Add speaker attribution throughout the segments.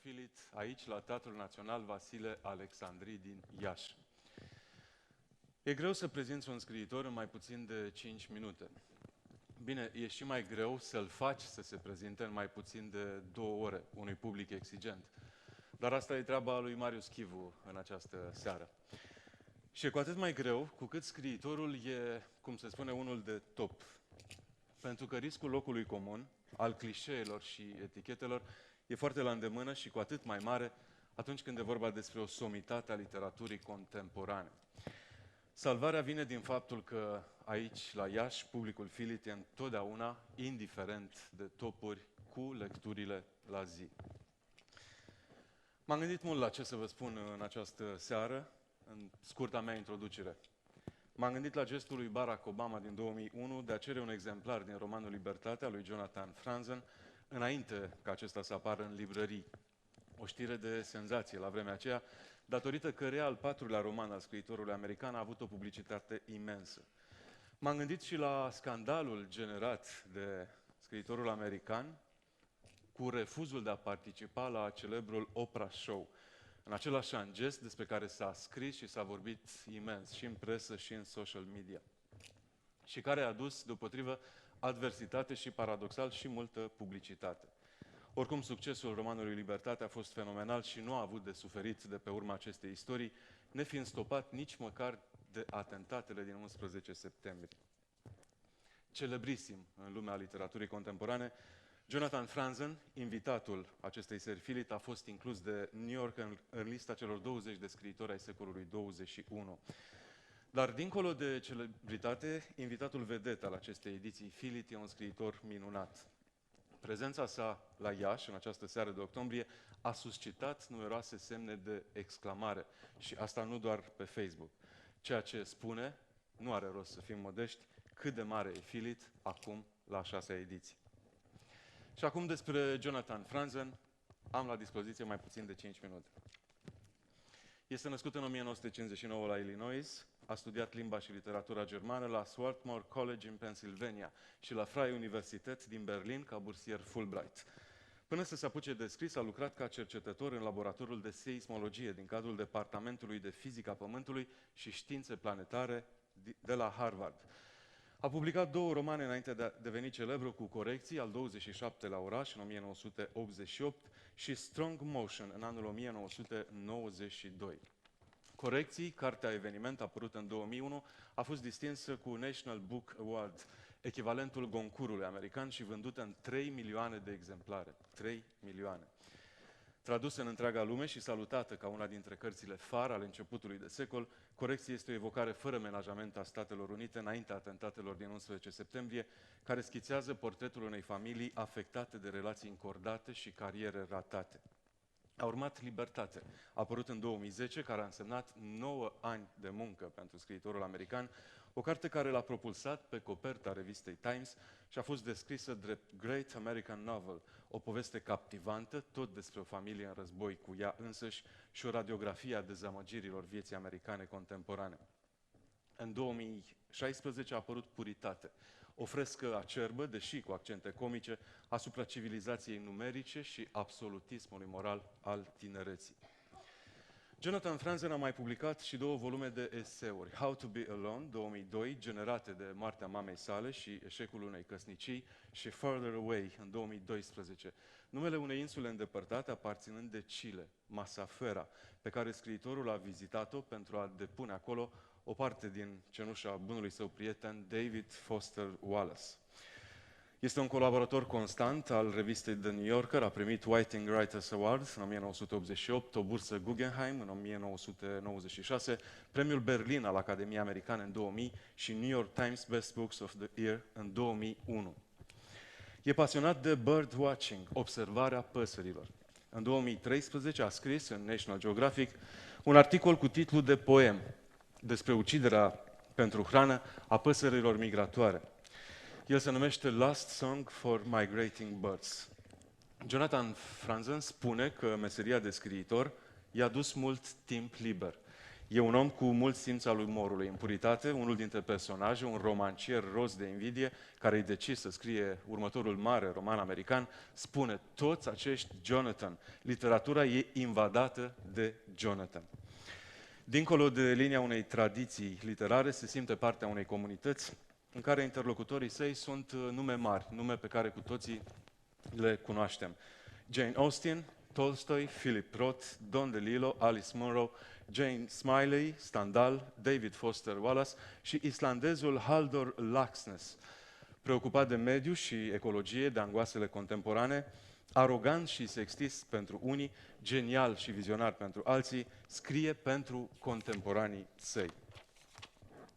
Speaker 1: FILIT, aici la Teatrul Național Vasile Alecsandri din Iași. E greu să prezinți un scriitor în mai puțin de 5 minute. Bine, e și mai greu să-l faci să se prezinte în mai puțin de 2 ore unui public exigent. Dar asta e treaba lui Marius Chivu în această seară. Și e cu atât mai greu cu cât scriitorul e, cum se spune, unul de top. Pentru că riscul locului comun, al clișeelor și etichetelor, e foarte la îndemână și cu atât mai mare atunci când e vorba despre o somitate a literaturii contemporane. Salvarea vine din faptul că aici, la Iași, publicul FILIT e întotdeauna indiferent de topuri cu lecturile la zi. M-am gândit mult la ce să vă spun în această seară, în scurta mea introducere. M-am gândit la gestul lui Barack Obama din 2001 de a cere un exemplar din romanul Libertatea lui Jonathan Franzen înainte ca acesta să apară în librării. O știre de senzație la vremea aceea, datorită căreia al 4-lea roman al scriitorului american a avut o publicitate imensă. M-am gândit și la scandalul generat de scriitorul american cu refuzul de a participa la celebrul Oprah Show, în același an gest despre care s-a scris și s-a vorbit imens și în presă și în social media și care a adus, deopotrivă, adversitate și, paradoxal, și multă publicitate. Oricum, succesul romanului Libertate a fost fenomenal și nu a avut de suferit de pe urma acestei istorii, nefiind stopat nici măcar de atentatele din 11 septembrie. Celebrisim în lumea literaturii contemporane, Jonathan Franzen, invitatul acestei serii FILIT, a fost inclus de New York în lista celor 20 de scriitori ai secolului 21. Dar, dincolo de celebritate, invitatul vedet al acestei ediții FILIT e un scriitor minunat. Prezența sa la Iași, în această seară de octombrie, a suscitat numeroase semne de exclamare. Și asta nu doar pe Facebook. Ceea ce spune, nu are rost să fim modești, cât de mare e FILIT acum la 6-a ediție. Și acum despre Jonathan Franzen, am la dispoziție mai puțin de 5 minute. Este născut în 1959 la Illinois, a studiat limba și literatura germană la Swarthmore College în Pennsylvania și la Freie Universität din Berlin ca bursier Fulbright. Până să se apuce de scris, a lucrat ca cercetător în laboratorul de seismologie din cadrul Departamentului de Fizică a Pământului și Științe Planetare de la Harvard. A publicat 2 romane înainte de a deveni celebru cu Corecții, al 27-lea oraș în 1988 și Strong Motion în anul 1992. Corecții, cartea eveniment apărută în 2001, a fost distinsă cu National Book Award, echivalentul Goncourtului american și vândută în 3 milioane de exemplare. 3 milioane. Tradusă în întreaga lume și salutată ca una dintre cărțile far ale începutului de secol, Corecții este o evocare fără menajament a Statelor Unite înaintea atentatelor din 11 septembrie, care schițează portretul unei familii afectate de relații încordate și cariere ratate. A urmat Libertate, apărut în 2010, care a însemnat 9 ani de muncă pentru scriitorul american, o carte care l-a propulsat pe coperta revistei Times și a fost descrisă drept Great American Novel, o poveste captivantă, tot despre o familie în război cu ea însăși și o radiografie a dezamăgirilor vieții americane contemporane. În 2016 a apărut Puritate, o frescă acerbă, deși cu accente comice, asupra civilizației numerice și absolutismului moral al tinereții. Jonathan Franzen a mai publicat și 2 volume de eseuri, How to be Alone, 2002, generate de moartea mamei sale și eșecul unei căsnicii, și Further Away, în 2012, numele unei insule îndepărtate aparținând de Chile, Masafera, pe care scriitorul a vizitat-o pentru a depune acolo o parte din cenușa bunului său prieten, David Foster Wallace. Este un colaborator constant al revistei The New Yorker, a primit Whiting Writers Award în 1988, o bursă Guggenheim în 1996, premiul Berlin al Academiei Americane în 2000 și New York Times Best Books of the Year în 2001. E pasionat de birdwatching, observarea păsărilor. În 2013 a scris în National Geographic un articol cu titlu de poem despre uciderea pentru hrană a păsărilor migratoare. El se numește Last Song for Migrating Birds. Jonathan Franzen spune că meseria de scriitor i-a dus mult timp liber. E un om cu mult simț al umorului, în puritate, unul dintre personaje, un romancier roz de invidie, care îi decis să scrie următorul mare roman american, spune: toți acești Jonathan, literatura e invadată de Jonathan. Dincolo de linia unei tradiții literare, se simte partea unei comunități în care interlocutorii săi sunt nume mari, nume pe care cu toții le cunoaștem. Jane Austen, Tolstoi, Philip Roth, Don DeLillo, Alice Munro, Jane Smiley, Stendhal, David Foster Wallace și islandezul Halldór Laxness. Preocupat de mediu și ecologie, de angoasele contemporane, arogant și sexist pentru unii, genial și vizionar pentru alții, scrie pentru contemporanii săi.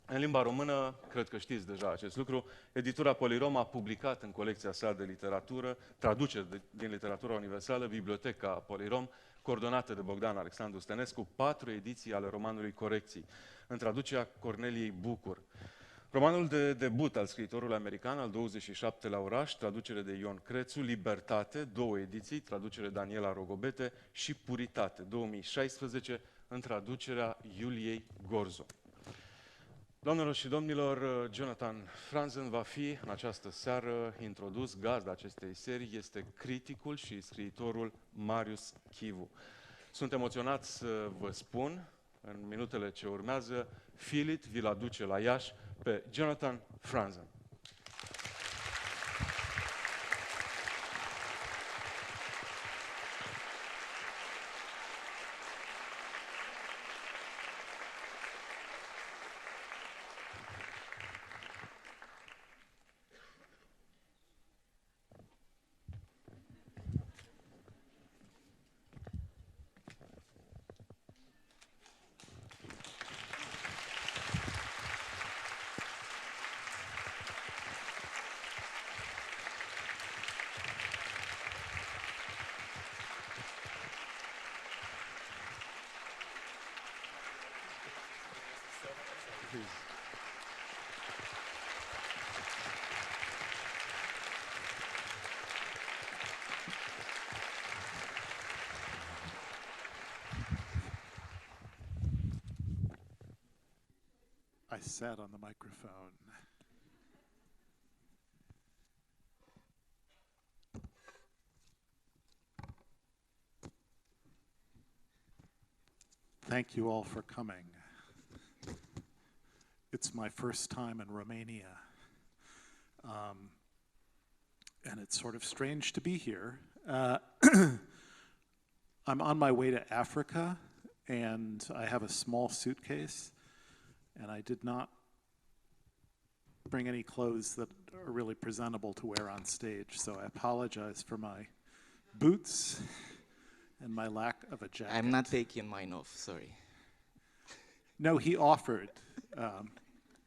Speaker 1: În limba română, cred că știți deja acest lucru, editura Polirom a publicat în colecția sa de literatură, traduceri din literatura universală, Biblioteca Polirom, coordonată de Bogdan Alexandru Stănescu, 4 ediții ale romanului Corecții, în traducerea Corneliei Bucur. Romanul de debut al scriitorului american, al 27-lea oraș, traducere de Ion Crețu, Libertate, 2 ediții, traducere Daniela Rogobete, și Puritate, 2016, în traducerea Iuliei Gorzo. Doamnelor și domnilor, Jonathan Franzen va fi în această seară introdus. Gazda acestei serii este criticul și scriitorul Marius Chivu. Sunt emoționat să vă spun, în minutele ce urmează, Filit vi-l aduce la Iași pe Jonathan Franzen.
Speaker 2: I sat on the microphone. Thank you all for coming. It's my first time in Romania. And it's sort of strange to be here. I'm on my way to Africa, and I have a small suitcase. And I did not bring any clothes that are really presentable to wear on stage, so I apologize for my boots and my lack of a jacket.
Speaker 3: I'm not taking mine off, sorry.
Speaker 2: No, he offered,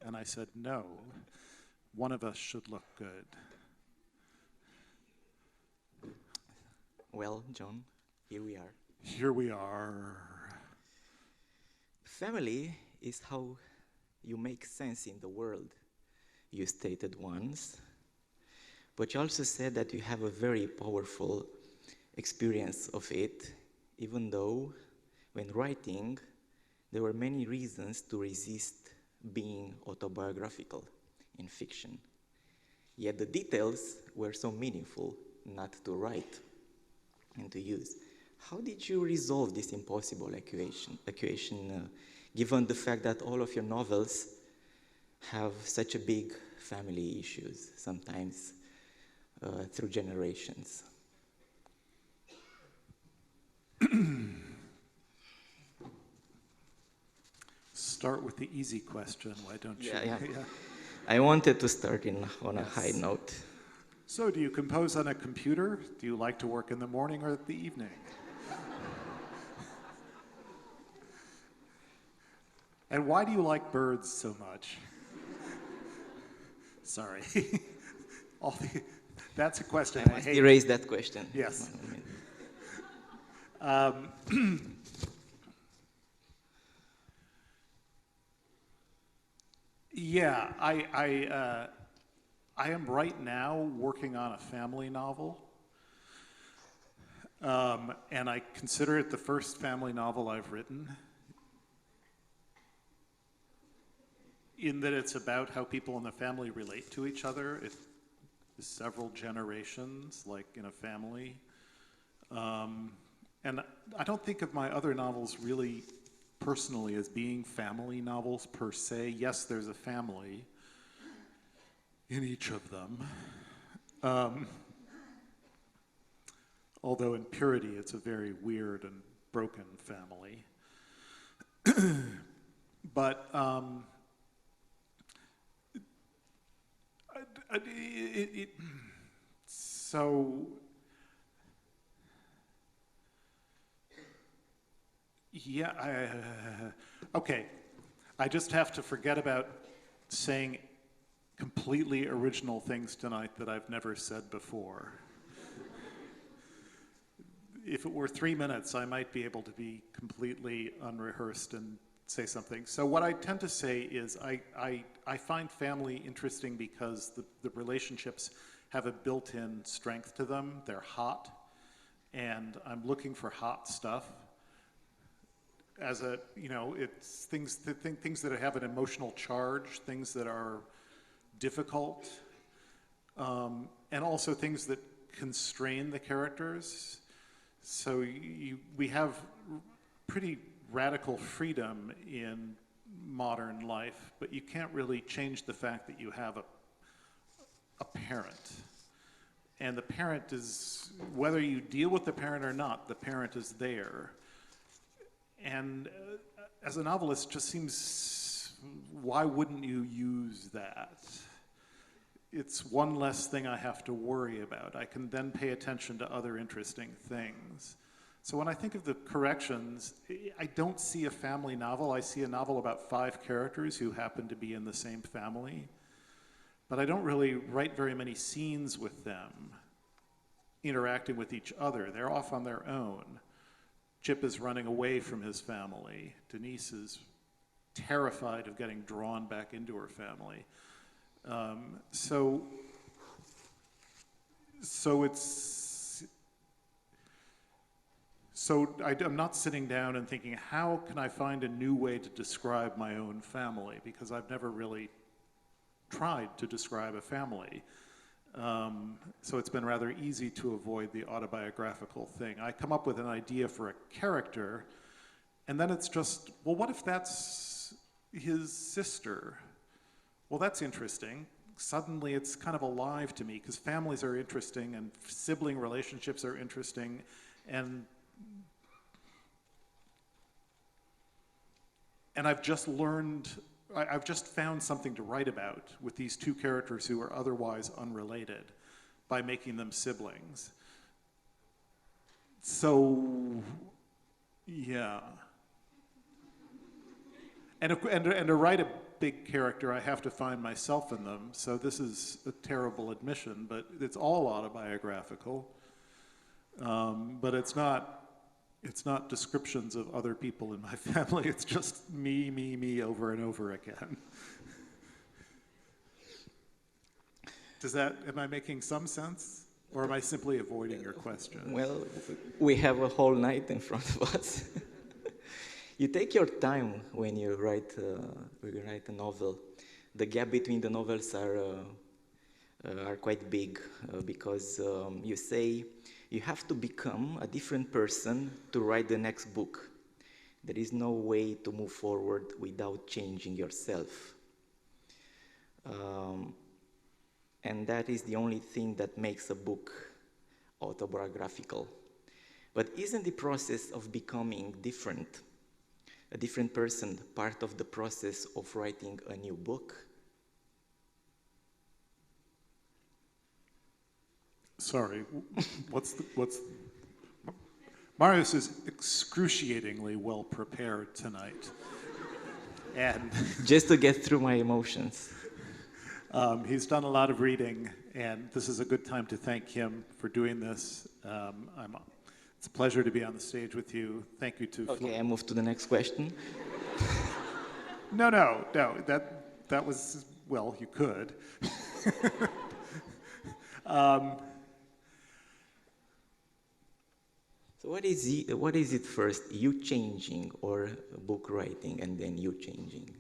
Speaker 2: and I said no. One of us should look good.
Speaker 3: Well, John, here we are.
Speaker 2: Here we are.
Speaker 3: Family is how you make sense in the world, you stated once. But you also said that you have a very powerful experience of it, even though when writing, there were many reasons to resist being autobiographical in fiction. Yet the details were so meaningful not to write and to use. How did you resolve this impossible equation given the fact that all of your novels have such a big family issues, sometimes through generations?
Speaker 2: Start with the easy question, why don't you?
Speaker 3: Yeah. I wanted to start on a high note.
Speaker 2: So, do you compose on a computer? Do you like to work in the morning or the evening? And why do you like birds so much? Sorry. That's a question
Speaker 3: I must erase that question.
Speaker 2: Yes. Yeah, I am right now working on a family novel. And I consider it the first family novel I've written. in that it's about how people in the family relate to each other. It is several generations, like in a family. And I don't think of my other novels really personally as being family novels per se. Yes, there's a family in each of them. Although in purity, it's a very weird and broken family. But so yeah, okay. I just have to forget about saying completely original things tonight that I've never said before. If it were 3 minutes, I might be able to be completely unrehearsed and say something. So what I tend to say is I find family interesting because the relationships have a built-in strength to them. They're hot, and I'm looking for hot stuff. As a, you know, it's things that have an emotional charge, things that are difficult, and also things that constrain the characters. So we have pretty radical freedom in modern life, but you can't really change the fact that you have a parent. And the parent is, whether you deal with the parent or not, the parent is there. And as a novelist, it just seems, why wouldn't you use that? It's one less thing I have to worry about. I can then pay attention to other interesting things. So when I think of the corrections, I don't see a family novel. I see a novel about 5 characters who happen to be in the same family. But I don't really write very many scenes with them interacting with each other. They're off on their own. Chip is running away from his family. Denise is terrified of getting drawn back into her family. So I'm not sitting down and thinking, how can I find a new way to describe my own family? Because I've never really tried to describe a family. So it's been rather easy to avoid the autobiographical thing. I come up with an idea for a character, and then it's just, well, what if that's his sister? Well, that's interesting. Suddenly it's kind of alive to me, because families are interesting, and sibling relationships are interesting, and I've just found something to write about with these 2 characters who are otherwise unrelated by making them siblings. So, yeah. And to write a big character, I have to find myself in them. So this is a terrible admission, but it's all autobiographical. But it's not descriptions of other people in my family. It's just me over and over again. Am I making some sense? Or am I simply avoiding your question?
Speaker 3: Well, we have a whole night in front of us. You take your time when you write a novel. The gap between the novels are quite big because you say you have to become a different person to write the next book. There is no way to move forward without changing yourself. And that is the only thing that makes a book autobiographical. But isn't the process of becoming different, a different person, part of the process of writing a new book?
Speaker 2: Sorry, Marius is excruciatingly well prepared tonight. And
Speaker 3: just to get through my emotions.
Speaker 2: He's done a lot of reading, and this is a good time to thank him for doing this. It's a pleasure to be on the stage with you. Thank you to...
Speaker 3: Okay, I move to the next question.
Speaker 2: No, that was, well, you could.
Speaker 3: So what is it first, you changing or book writing and then you changing?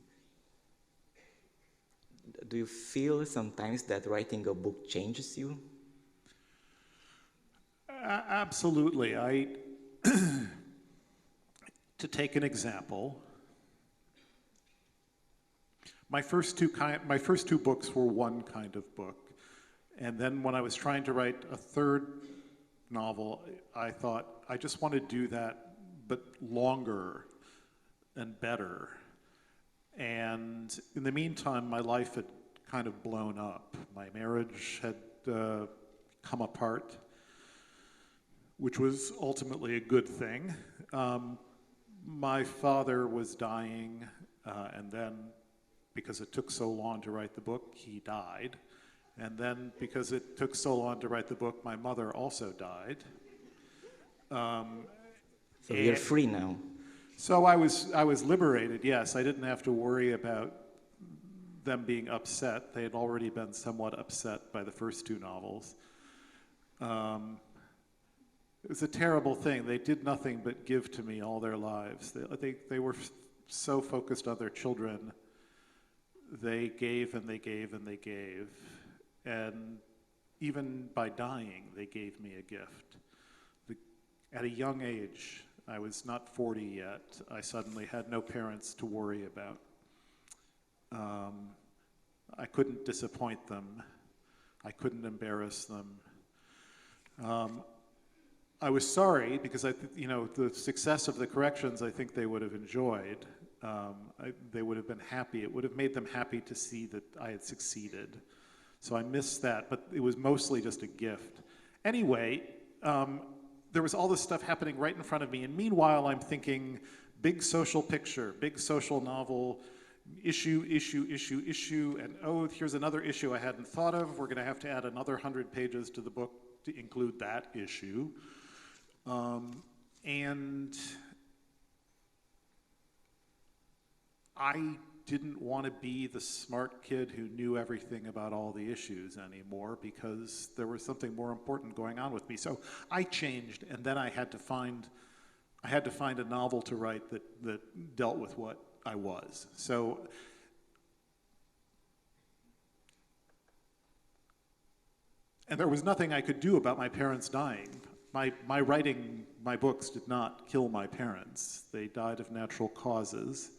Speaker 3: do you feel sometimes that writing a book changes you?
Speaker 2: Absolutely. To take an example, my first two books were one kind of book. And then when I was trying to write a third novel, I thought, I just want to do that, but longer and better. And in the meantime, my life had kind of blown up. My marriage had come apart, which was ultimately a good thing. My father was dying, and then because it took so long to write the book, he died. And then because it took so long to write the book, my mother also died.
Speaker 3: So you're free now.
Speaker 2: So I was liberated, yes. I didn't have to worry about them being upset. They had already been somewhat upset by the first two novels. It was a terrible thing. They did nothing but give to me all their lives. They were so focused on their children. They gave and they gave and they gave. And even by dying, they gave me a gift. At a young age, I was not 40 yet, I suddenly had no parents to worry about. I couldn't disappoint them. I couldn't embarrass them. I was sorry because the success of the corrections I think they would have enjoyed. They would have been happy. It would have made them happy to see that I had succeeded. So I missed that, but it was mostly just a gift. Anyway, there was all this stuff happening right in front of me, and meanwhile I'm thinking, big social picture, big social novel, issue, and oh, here's another issue I hadn't thought of. We're gonna have to add another 100 pages to the book to include that issue. And I didn't want to be the smart kid who knew everything about all the issues anymore because there was something more important going on with me. So I changed, and then I had to find a novel to write that dealt with what I was. So and there was nothing I could do about my parents dying. My writing my books did not kill my parents. They died of natural causes.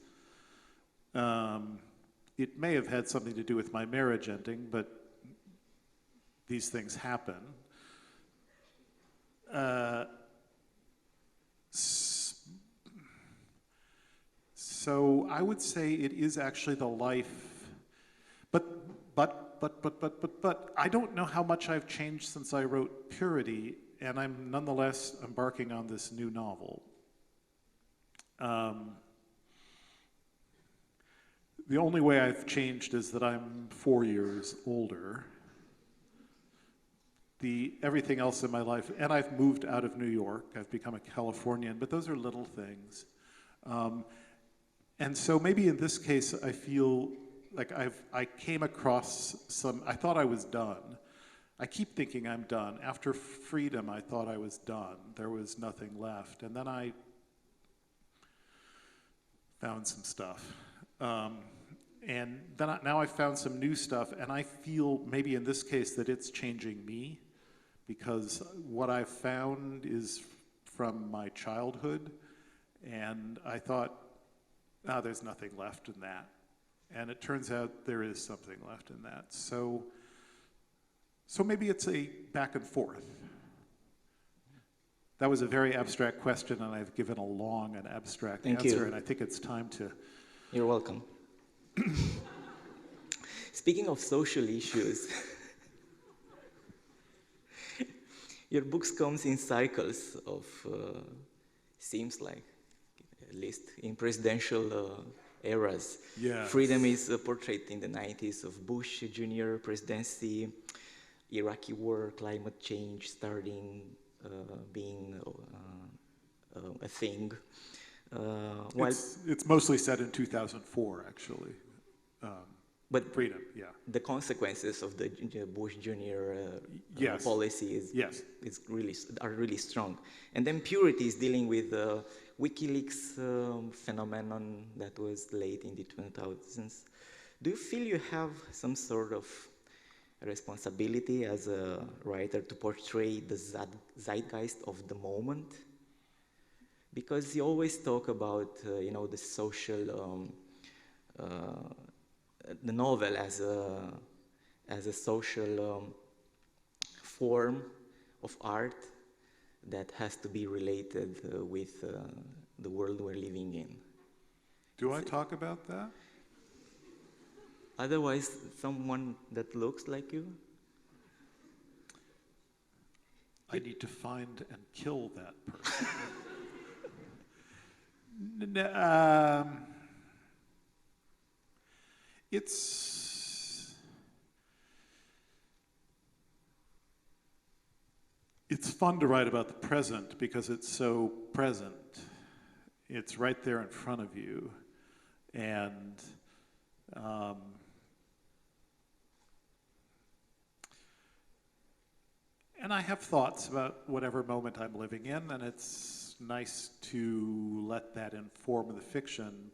Speaker 2: It may have had something to do with my marriage ending, but these things happen. So I would say it is actually the life, but I don't know how much I've changed since I wrote Purity, and I'm nonetheless embarking on this new novel. The only way I've changed is that I'm 4 years older. Everything else in my life, and I've moved out of New York, I've become a Californian, but those are little things. And so maybe in this case, I feel like I came across I thought I was done. I keep thinking I'm done. After Freedom, I thought I was done. There was nothing left. And then I found some stuff. And then now I've found some new stuff, and I feel maybe in this case that it's changing me, because what I've found is from my childhood, and I thought, there's nothing left in that. And it turns out there is something left in that. So maybe it's a back and forth. That was a very abstract question, and I've given a long and abstract answer, and I think it's time to...
Speaker 3: You're welcome. Speaking of social issues, your books comes in cycles of, seems like, at least in presidential eras.
Speaker 2: Yeah.
Speaker 3: Freedom is portrayed in the 90s of Bush Jr. presidency, Iraqi war, climate change starting being a thing.
Speaker 2: It's mostly set in 2004, actually.
Speaker 3: But
Speaker 2: Freedom, yeah.
Speaker 3: The consequences of the Bush Jr.
Speaker 2: Yes.
Speaker 3: Policy are really strong. And then Purity is dealing with the WikiLeaks phenomenon that was late in the 2000s. Do you feel you have some sort of responsibility as a writer to portray the zeitgeist of the moment? Because you always talk about, the social, the novel as a social form of art that has to be related with the world we're living in.
Speaker 2: Do I talk about that?
Speaker 3: Otherwise, someone that looks like you?
Speaker 2: I need to find and kill that person. It's fun to write about the present because it's so present. It's right there in front of you. And I have thoughts about whatever moment I'm living in, and it's nice to let that inform the fiction.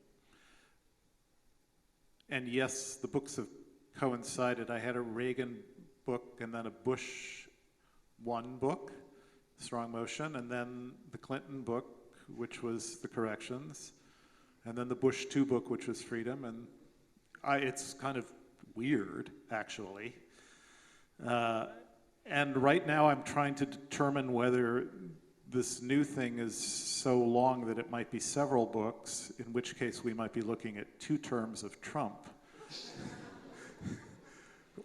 Speaker 2: And yes, the books have coincided. I had a Reagan book and then a Bush 1 book, Strong Motion, and then the Clinton book, which was The Corrections, and then the Bush 2 book, which was Freedom. And it's kind of weird, actually. And right now I'm trying to determine whether this new thing is so long that it might be several books, in which case we might be looking at 2 terms of Trump.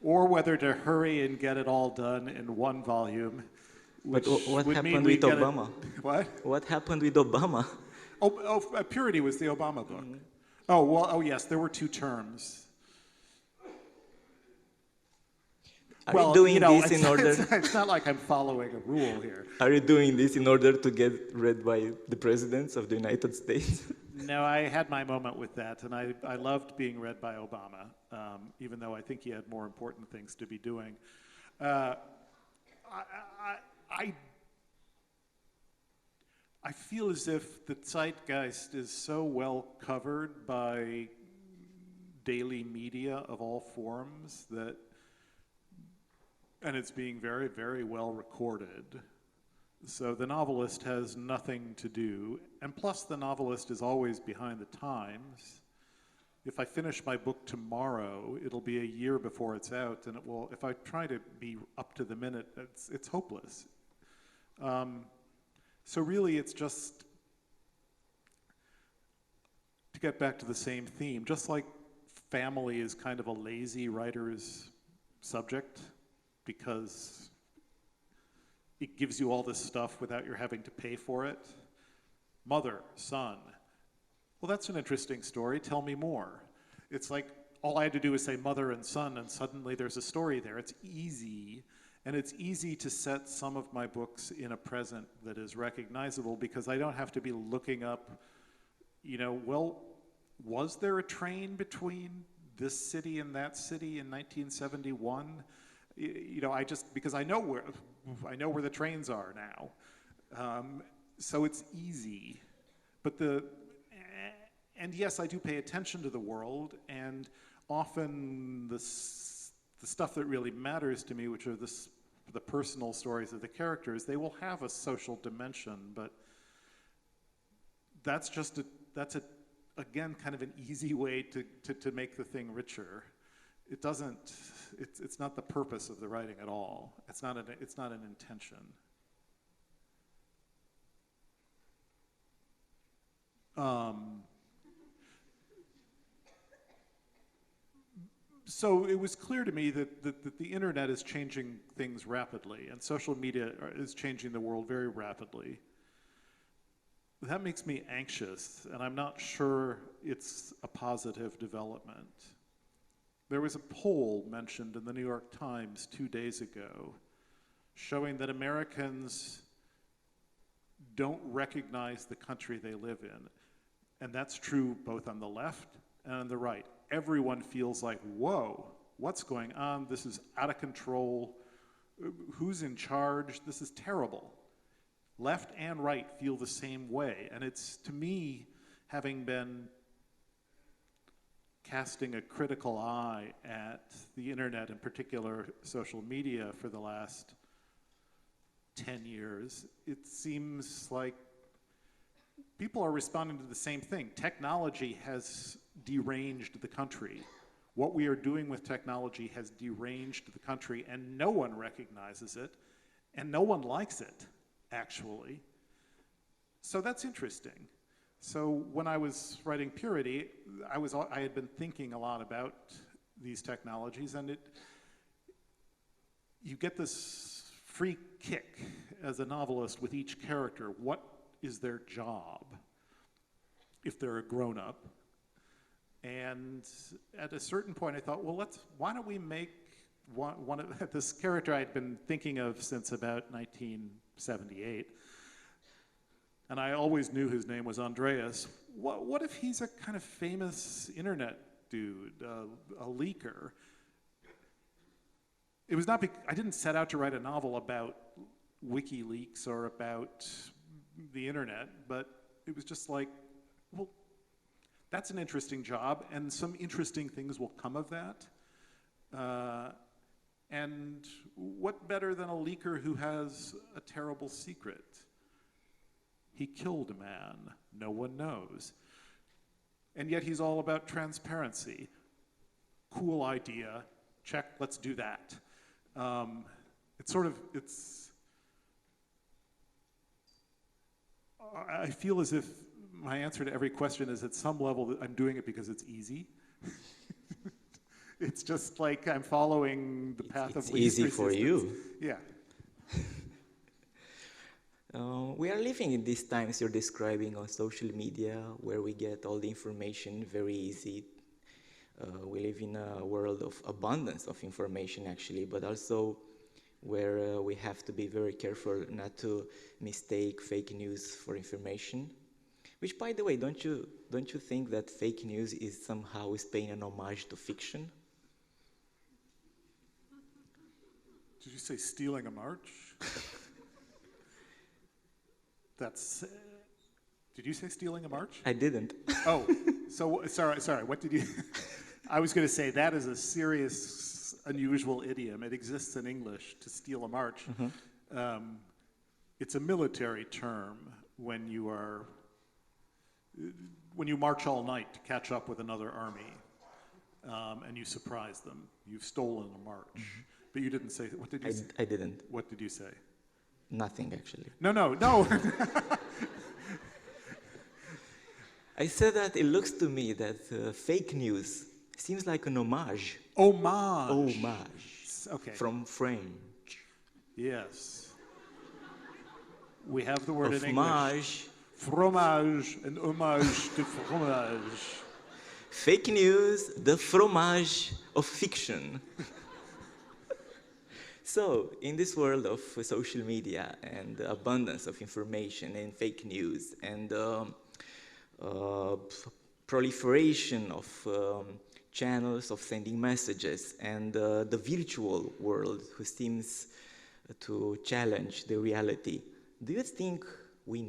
Speaker 2: Or whether to hurry and get it all done in 1 volume.
Speaker 3: But what happened with Obama?
Speaker 2: What?
Speaker 3: What happened with Obama?
Speaker 2: Purity was the Obama book. Mm-hmm. Yes, there were 2 terms.
Speaker 3: Are you doing this in order?
Speaker 2: It's not like I'm following a rule here.
Speaker 3: Are you doing this in order to get read by the presidents of the United States?
Speaker 2: No, I had my moment with that, and I loved being read by Obama, even though I think he had more important things to be doing. I feel as if the zeitgeist is so well covered by daily media of all forms and it's being very, very well recorded. So the novelist has nothing to do, and plus the novelist is always behind the times. If I finish my book tomorrow, it'll be a year before it's out, and if I try to be up to the minute, it's hopeless. So really it's just, to get back to the same theme, just like family is kind of a lazy writer's subject, because it gives you all this stuff without your having to pay for it. Mother, son. Well, that's an interesting story. Tell me more. It's like all I had to do was say mother and son, and suddenly there's a story there. It's easy, and it's easy to set some of my books in a present that is recognizable because I don't have to be looking up, was there a train between this city and that city in 1971? Because I know where the trains are now. So it's easy. And yes, I do pay attention to the world, and often the stuff that really matters to me, which are the personal stories of the characters, they will have a social dimension, but that's again, kind of an easy way to make the thing richer. It's not the purpose of the writing at all. It's not an intention. So it was clear to me that the internet is changing things rapidly, and social media is changing the world very rapidly. That makes me anxious, and I'm not sure it's a positive development. There was a poll mentioned in the New York Times 2 days ago showing that Americans don't recognize the country they live in. And that's true both on the left and on the right. Everyone feels like, whoa, what's going on? This is out of control. Who's in charge? This is terrible. Left and right feel the same way. And it's, to me, having been casting a critical eye at the internet, in particular social media, for the last 10 years, it seems like people are responding to the same thing. Technology has deranged the country. What we are doing with technology has deranged the country, and no one recognizes it, and no one likes it, actually. So that's interesting. So when I was writing Purity, I had been thinking a lot about these technologies, and you get this free kick as a novelist with each character. What is their job if they're a grown-up? And at a certain point, I thought, well, why don't we make one of this character I'd been thinking of since about 1978, and I always knew his name was Andreas. What if he's a kind of famous internet dude, a leaker? It was not. I didn't set out to write a novel about WikiLeaks or about the internet, but it was just like, well, that's an interesting job, and some interesting things will come of that. And what better than a leaker who has a terrible secret? He killed a man, no one knows. And yet he's all about transparency. Cool idea, check, let's do that. I feel as if my answer to every question is at some level that I'm doing it because it's easy. It's just like I'm following the path of least
Speaker 3: easy
Speaker 2: resistance.
Speaker 3: For you.
Speaker 2: Yeah.
Speaker 3: We are living in these times you're describing on social media, where we get all the information very easy. We live in a world of abundance of information, actually, but also where we have to be very careful not to mistake fake news for information. Which, by the way, don't you think that fake news is somehow paying an homage to fiction?
Speaker 2: Did you say stealing a march? Did you say stealing a march?
Speaker 3: I didn't.
Speaker 2: Oh, so sorry, what did you? I was going to say that is a serious, unusual idiom. It exists in English, to steal a march. Mm-hmm. It's a military term when you march all night to catch up with another army, and you surprise them. You've stolen a march. Mm-hmm. But you didn't say, what did you say?
Speaker 3: I didn't.
Speaker 2: What did you say?
Speaker 3: Nothing, actually.
Speaker 2: No.
Speaker 3: I said that it looks to me that fake news seems like an homage.
Speaker 2: Homage. Okay.
Speaker 3: From French.
Speaker 2: Yes. We have the word
Speaker 3: of
Speaker 2: in English. Fromage, an homage to fromage.
Speaker 3: Fake news, the fromage of fiction. So, in this world of social media and abundance of information and fake news and proliferation of channels of sending messages and the virtual world who seems to challenge the reality, do you think we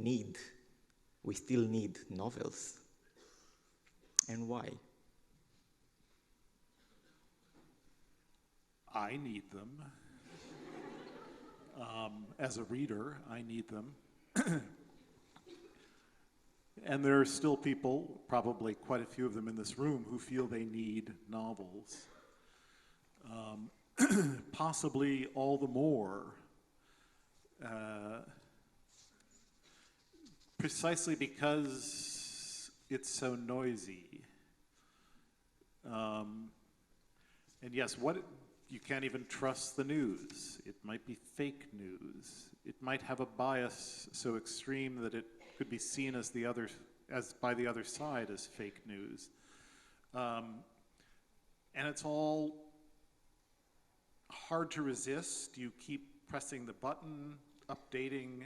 Speaker 3: still need novels? And why?
Speaker 2: I need them. As a reader, I need them. And there are still people, probably quite a few of them in this room, who feel they need novels. Possibly all the more, precisely because it's so noisy. And yes, you can't even trust the news. It might be fake news. It might have a bias so extreme that it could be seen as by the other side as fake news. And it's all hard to resist. You keep pressing the button, updating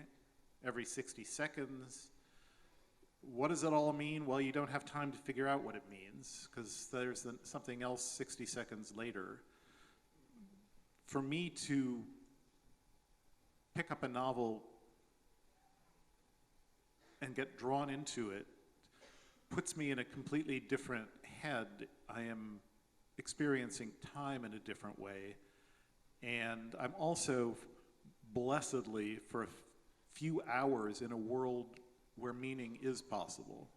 Speaker 2: every 60 seconds. What does it all mean? Well, you don't have time to figure out what it means, because there's something else 60 seconds later. For me to pick up a novel and get drawn into it puts me in a completely different head, I am experiencing time in a different way. And I'm also, blessedly, for a few hours in a world where meaning is possible.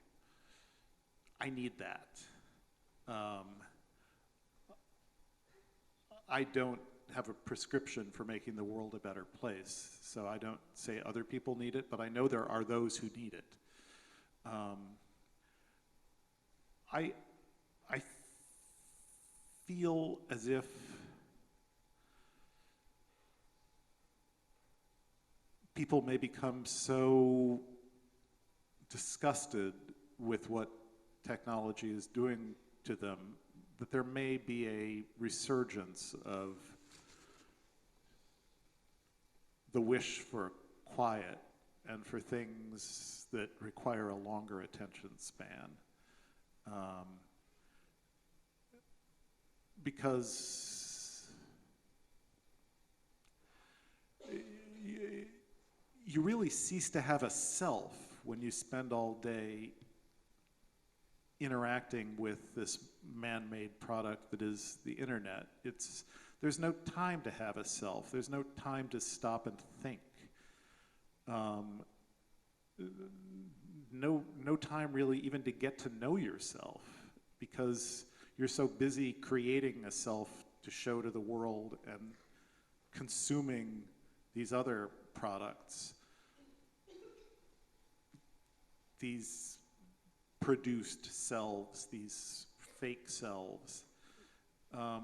Speaker 2: I need that. I don't have a prescription for making the world a better place, so I don't say other people need it, but I know there are those who need it. I feel as if people may become so disgusted with what technology is doing to them that there may be a resurgence of the wish for quiet and for things that require a longer attention span. Because you really cease to have a self when you spend all day interacting with this man-made product that is the internet. There's no time to have a self. There's no time to stop and think. No time really even to get to know yourself, because you're so busy creating a self to show to the world and consuming these other products, these produced selves, these fake selves. I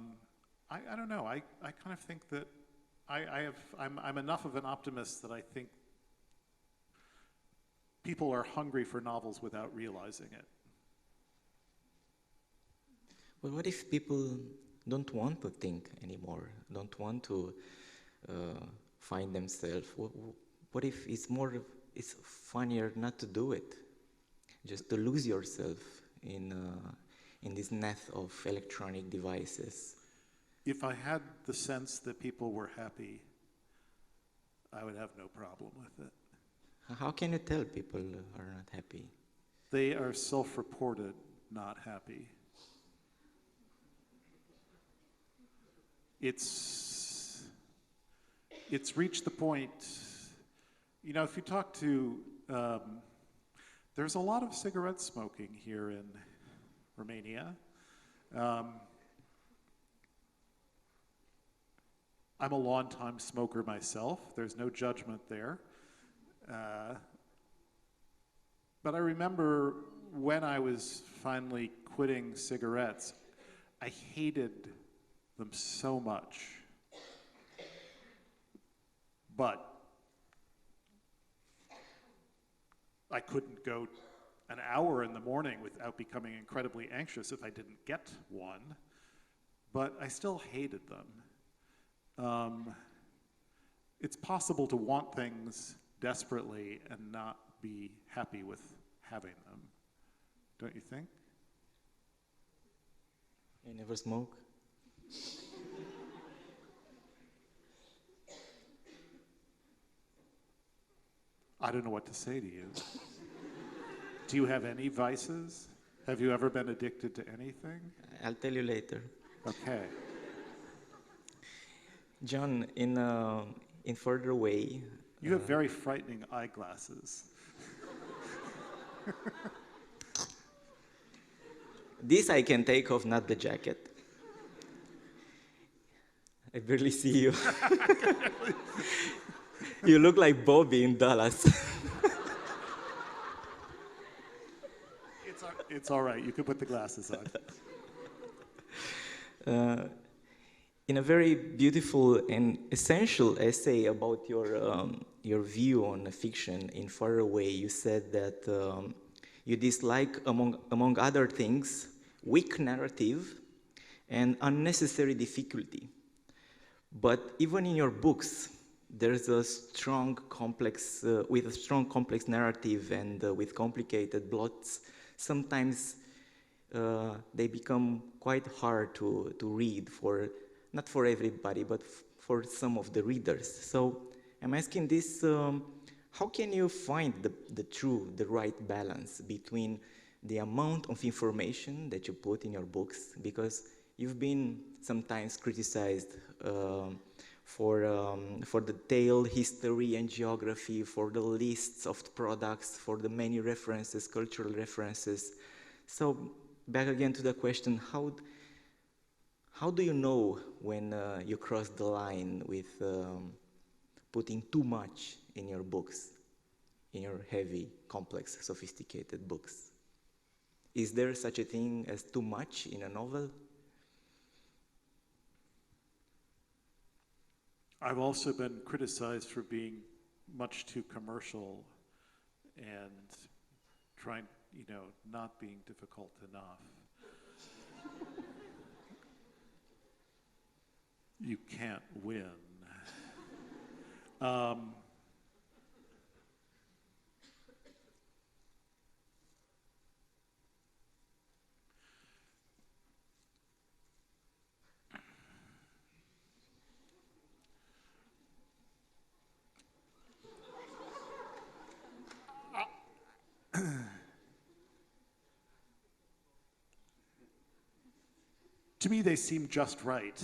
Speaker 2: don't know. I kind of think that I'm enough of an optimist that I think people are hungry for novels without realizing it.
Speaker 3: Well, what if people don't want to think anymore, don't want to find themselves? What if it's funnier not to do it, just to lose yourself in this net of electronic devices?
Speaker 2: If I had the sense that people were happy, I would have no problem with it.
Speaker 3: How can you tell people are not happy?
Speaker 2: They are self-reported not happy. It's reached the point, if you talk to, there's a lot of cigarette smoking here in Romania. I'm a long-time smoker myself. There's no judgment there. But I remember when I was finally quitting cigarettes, I hated them so much. But I couldn't go an hour in the morning without becoming incredibly anxious if I didn't get one. But I still hated them. It's possible to want things desperately and not be happy with having them, don't you think?
Speaker 3: You never smoke?
Speaker 2: I don't know what to say to you. Do you have any vices? Have you ever been addicted to anything?
Speaker 3: I'll tell you later.
Speaker 2: Okay.
Speaker 3: John, in Further Away...
Speaker 2: You have very frightening eyeglasses.
Speaker 3: This I can take off, not the jacket. I barely see you. You look like Bobby in Dallas.
Speaker 2: It's all right. You can put the glasses on.
Speaker 3: In a very beautiful and essential essay about your view on fiction in Far Away, you said that you dislike, among other things, weak narrative and unnecessary difficulty. But even in your books, there's a strong, complex, with a strong, complex narrative and with complicated plots. Sometimes they become quite hard to read not for everybody, but for some of the readers. So I'm asking this, how can you find the right balance between the amount of information that you put in your books, because you've been sometimes criticized for the detailed history and geography, for the lists of products, for the many references, cultural references. So back again to the question, how do you know when you cross the line with putting too much in your books, in your heavy, complex, sophisticated books? Is there such a thing as too much in a novel?
Speaker 2: I've also been criticized for being much too commercial and trying, not being difficult enough. You can't win. To me, they seem just right.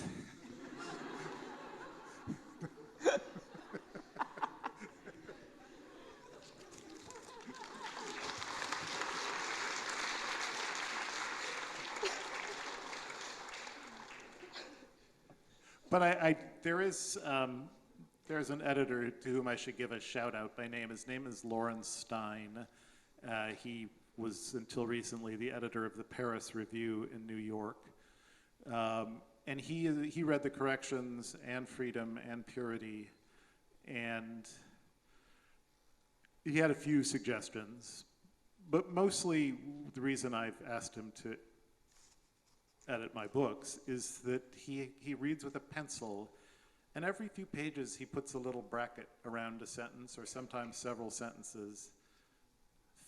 Speaker 2: But there's an editor to whom I should give a shout out by name. His name is Lawrence Stein. He was until recently the editor of the Paris Review in New York. And he read the corrections and freedom and purity, and he had a few suggestions, but mostly the reason I've asked him to edit my books is that he reads with a pencil, and every few pages he puts a little bracket around a sentence or sometimes several sentences,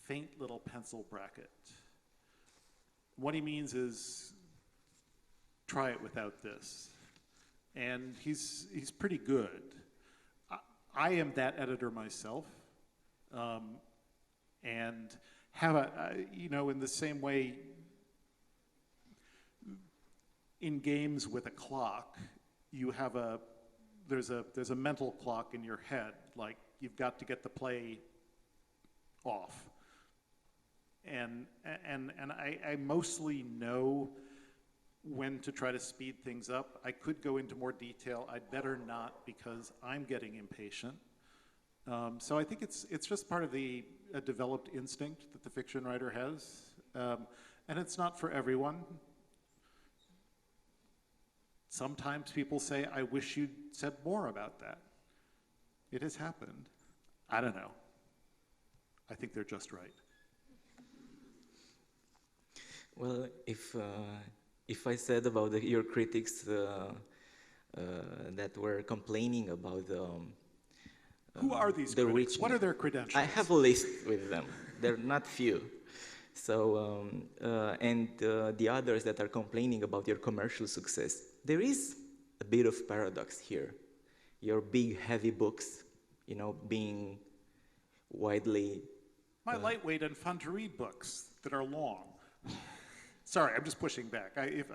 Speaker 2: faint little pencil bracket. What he means is, try it without this. And he's pretty good. I am that editor myself, and have in the same way, in games with a clock, you have there's a mental clock in your head, like you've got to get the play off. And I mostly know when to try to speed things up. I could go into more detail. I'd better not, because I'm getting impatient. So I think it's just part of a developed instinct that the fiction writer has. And it's not for everyone. Sometimes people say, I wish you'd said more about that. It has happened. I don't know. I think they're just right.
Speaker 3: Well, if I said about your critics that were complaining about
Speaker 2: who are these critics? What are their credentials?
Speaker 3: I have a list with them. They're not few. So, and the others that are complaining about your commercial success, there is a bit of paradox here. Your big, heavy books, being widely...
Speaker 2: My lightweight and fun-to-read books that are long. Sorry, I'm just pushing back. It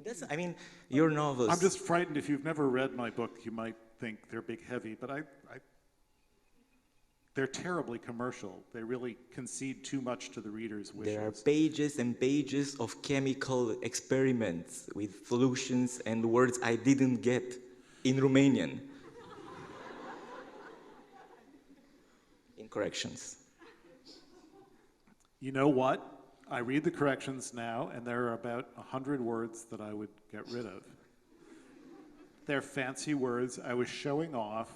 Speaker 3: doesn't, I mean, your novels...
Speaker 2: I'm just frightened. If you've never read my book, you might think they're big, heavy, but they're terribly commercial. They really concede too much to the reader's wishes.
Speaker 3: There are pages and pages of chemical experiments with solutions and words I didn't get in Romanian. In corrections.
Speaker 2: You know what? I read the corrections now, and there are about 100 words that I would get rid of. They're fancy words. I was showing off.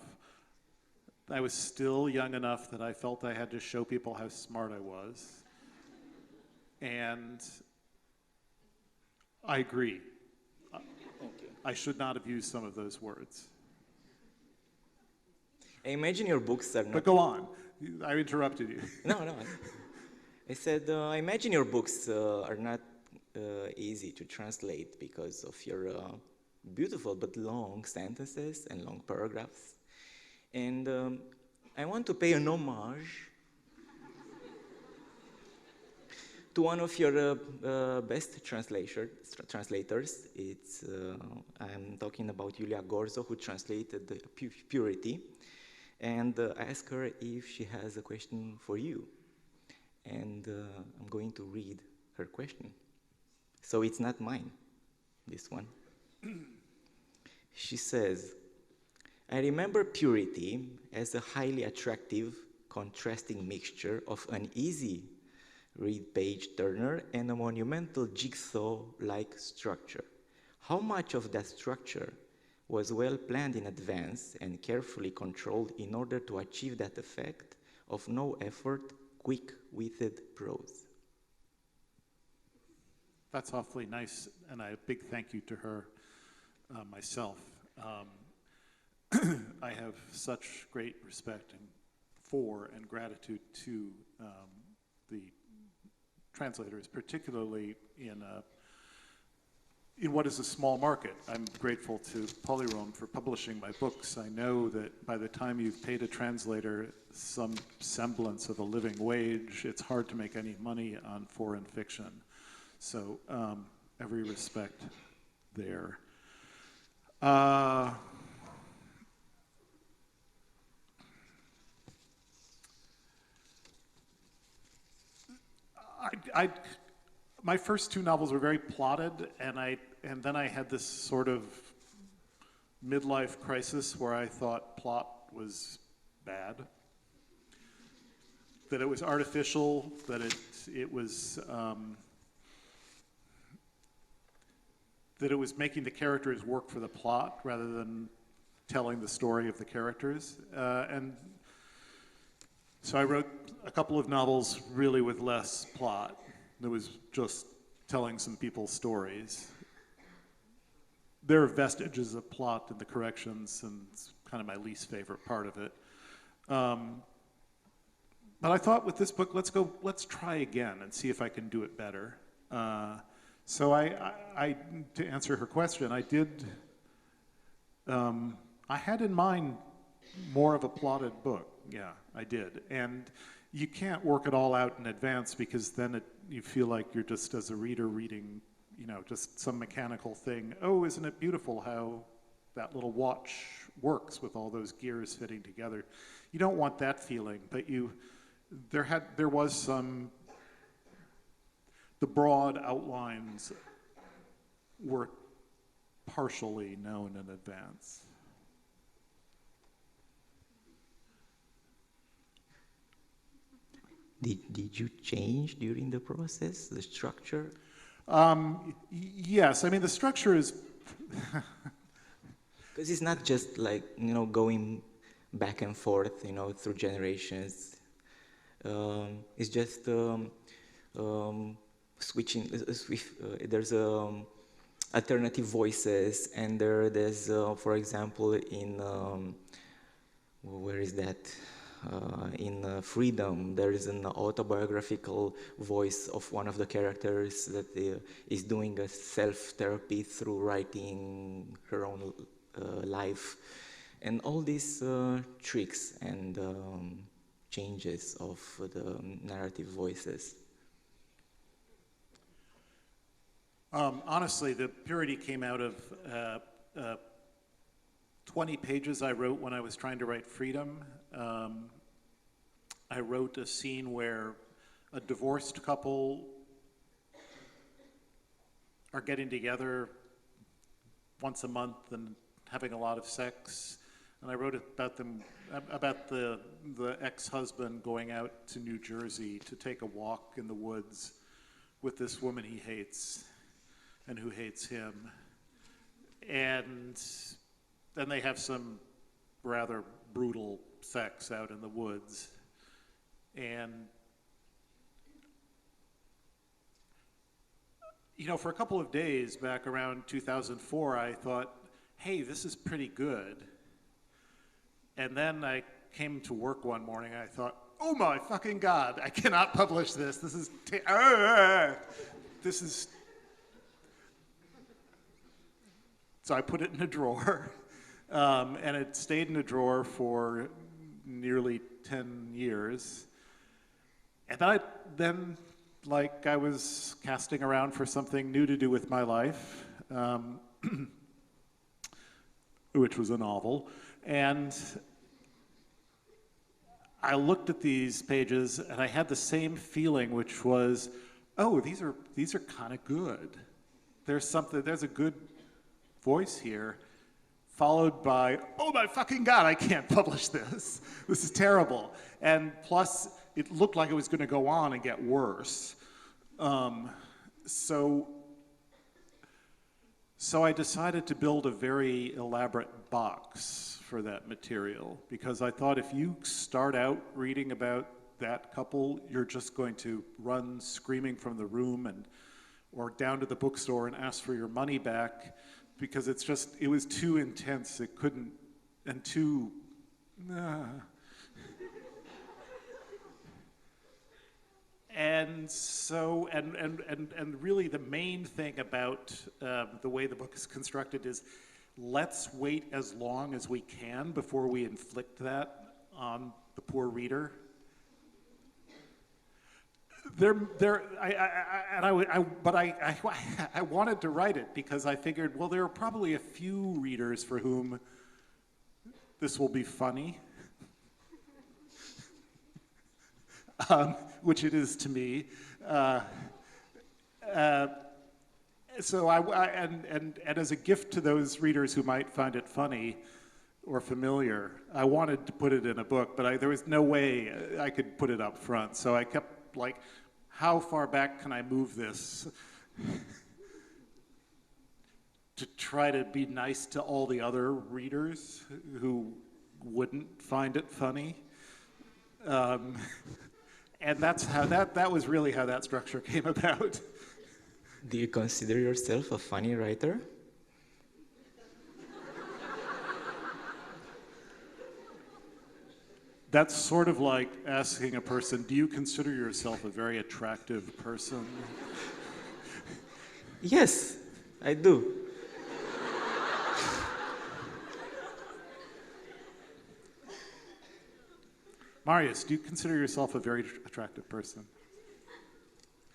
Speaker 2: I was still young enough that I felt I had to show people how smart I was. And I agree.
Speaker 3: Thank you.
Speaker 2: I should not have used some of those words.
Speaker 3: I imagine your books are not...
Speaker 2: But go on. I interrupted you.
Speaker 3: No. I said, I imagine your books are not easy to translate because of your beautiful but long sentences and long paragraphs. And I want to pay an homage to one of your best translators. I'm talking about Julia Gorzo, who translated the Purity. And I asked her if she has a question for you. And I'm going to read her question. So it's not mine, this one. She says, I remember Purity as a highly attractive, contrasting mixture of an easy read page turner and a monumental jigsaw-like structure. How much of that structure was well planned in advance and carefully controlled in order to achieve that effect of no effort, quick-witted prose?
Speaker 2: That's awfully nice, and a big thank you to her myself. I have such great respect for and gratitude to the translators, particularly in what is a small market. I'm grateful to Polyrome for publishing my books. I know that by the time you've paid a translator some semblance of a living wage, it's hard to make any money on foreign fiction. So every respect there. My first two novels were very plotted, and then I had this sort of midlife crisis where I thought plot was bad, that it was artificial, that it was making the characters work for the plot rather than telling the story of the characters, and so I wrote a couple of novels really with less plot. It was just telling some people's stories. There are vestiges of plot in the corrections, and it's kind of my least favorite part of it. But I thought with this book, let's try again and see if I can do it better. So I to answer her question, I had in mind more of a plotted book. Yeah, I did. And you can't work it all out in advance, because then you feel like you're just, as a reader, reading, just some mechanical thing. Oh, isn't it beautiful how that little watch works with all those gears fitting together? You don't want that feeling, but there was some, the broad outlines were partially known in advance.
Speaker 3: Did you change during the process, the structure?
Speaker 2: Yes, I mean, the structure is...
Speaker 3: Because it's not just like, going back and forth, through generations. It's just switching, there's alternative voices, and there's, for example, in, where is that? In Freedom, there is an autobiographical voice of one of the characters that is doing a self-therapy through writing her own life. And all these tricks and changes of the narrative voices.
Speaker 2: Honestly, the Purity came out of 20 pages I wrote when I was trying to write Freedom. I wrote a scene where a divorced couple are getting together once a month and having a lot of sex. And I wrote about the ex-husband going out to New Jersey to take a walk in the woods with this woman he hates and who hates him. And then they have some rather brutal sex out in the woods. And, for a couple of days back around 2004, I thought, hey, this is pretty good. And then I came to work one morning and I thought, oh my fucking God, I cannot publish this. This is, So I put it in a drawer, and it stayed in a drawer for nearly 10 years. And then like I was casting around for something new to do with my life, which was a novel. And I looked at these pages and I had the same feeling, which was, oh, these are kind of good. There's a good voice here, followed by, oh my fucking God, I can't publish this. This is terrible. And plus, it looked like it was going to go on and get worse. So I decided to build a very elaborate box for that material, because I thought if you start out reading about that couple, you're just going to run screaming from the room or down to the bookstore and ask for your money back, because it was too intense. It couldn't, and too, And so, and really the main thing about the way the book is constructed is, let's wait as long as we can before we inflict that on the poor reader. I wanted to write it because I figured, well, there are probably a few readers for whom this will be funny, which it is to me. So and as a gift to those readers who might find it funny or familiar, I wanted to put it in a book, but there was no way I could put it up front. So I kept like, how far back can I move this to try to be nice to all the other readers who wouldn't find it funny? And that's how that was really how that structure came about.
Speaker 3: Do you consider yourself a funny writer?
Speaker 2: That's sort of like asking a person, do you consider yourself a very attractive person?
Speaker 3: Yes, I do.
Speaker 2: Marius, do you consider yourself a very attractive person?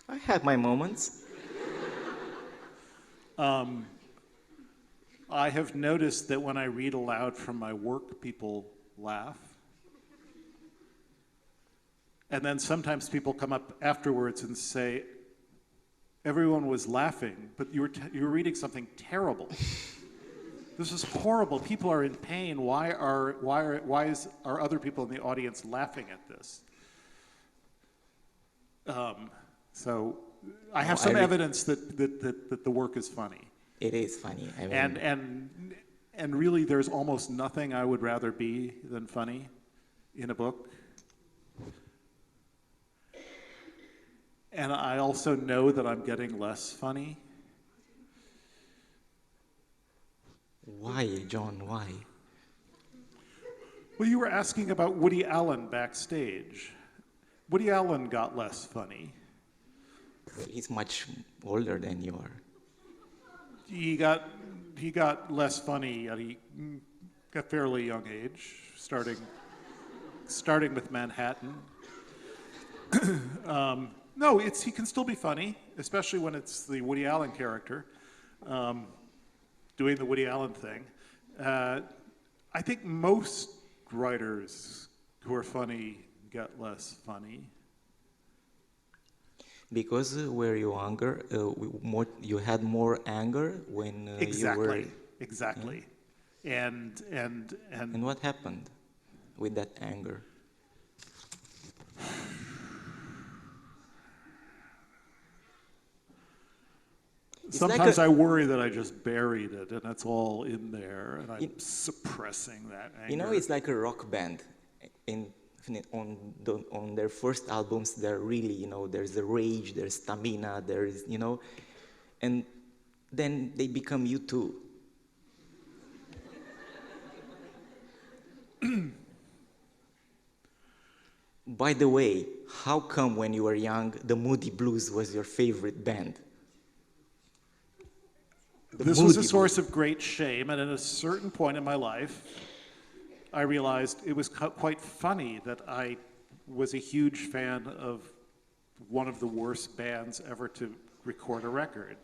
Speaker 3: I have my moments.
Speaker 2: I have noticed that when I read aloud from my work, people laugh. And then sometimes people come up afterwards and say, everyone was laughing, but you were reading something terrible. This is horrible. People are in pain. Why are other people in the audience laughing at this? So I have some evidence that the work is funny.
Speaker 3: It is funny. I mean,
Speaker 2: and really, there's almost nothing I would rather be than funny in a book. And I also know that I'm getting less funny.
Speaker 3: Why, John? Why?
Speaker 2: Well, you were asking about Woody Allen backstage. Woody Allen got less funny.
Speaker 3: He's much older than you are.
Speaker 2: He got less funny at a fairly young age, starting with Manhattan. No, he can still be funny, especially when it's the Woody Allen character doing the Woody Allen thing. I think most writers who are funny get less funny. Because
Speaker 3: were you younger, you had more anger when you were...
Speaker 2: Exactly. Yeah. And
Speaker 3: what happened with that anger?
Speaker 2: Sometimes I worry that I just buried it, and it's all in there, and I'm suppressing that anger.
Speaker 3: You know, it's like a rock band. On their first albums, they're really, there's the rage, there's stamina, there's, and then they become you too. By the way, how come when you were young, the Moody Blues was your favorite band?
Speaker 2: This was a source of great shame, and at a certain point in my life, I realized it was quite funny that I was a huge fan of one of the worst bands ever to record a record.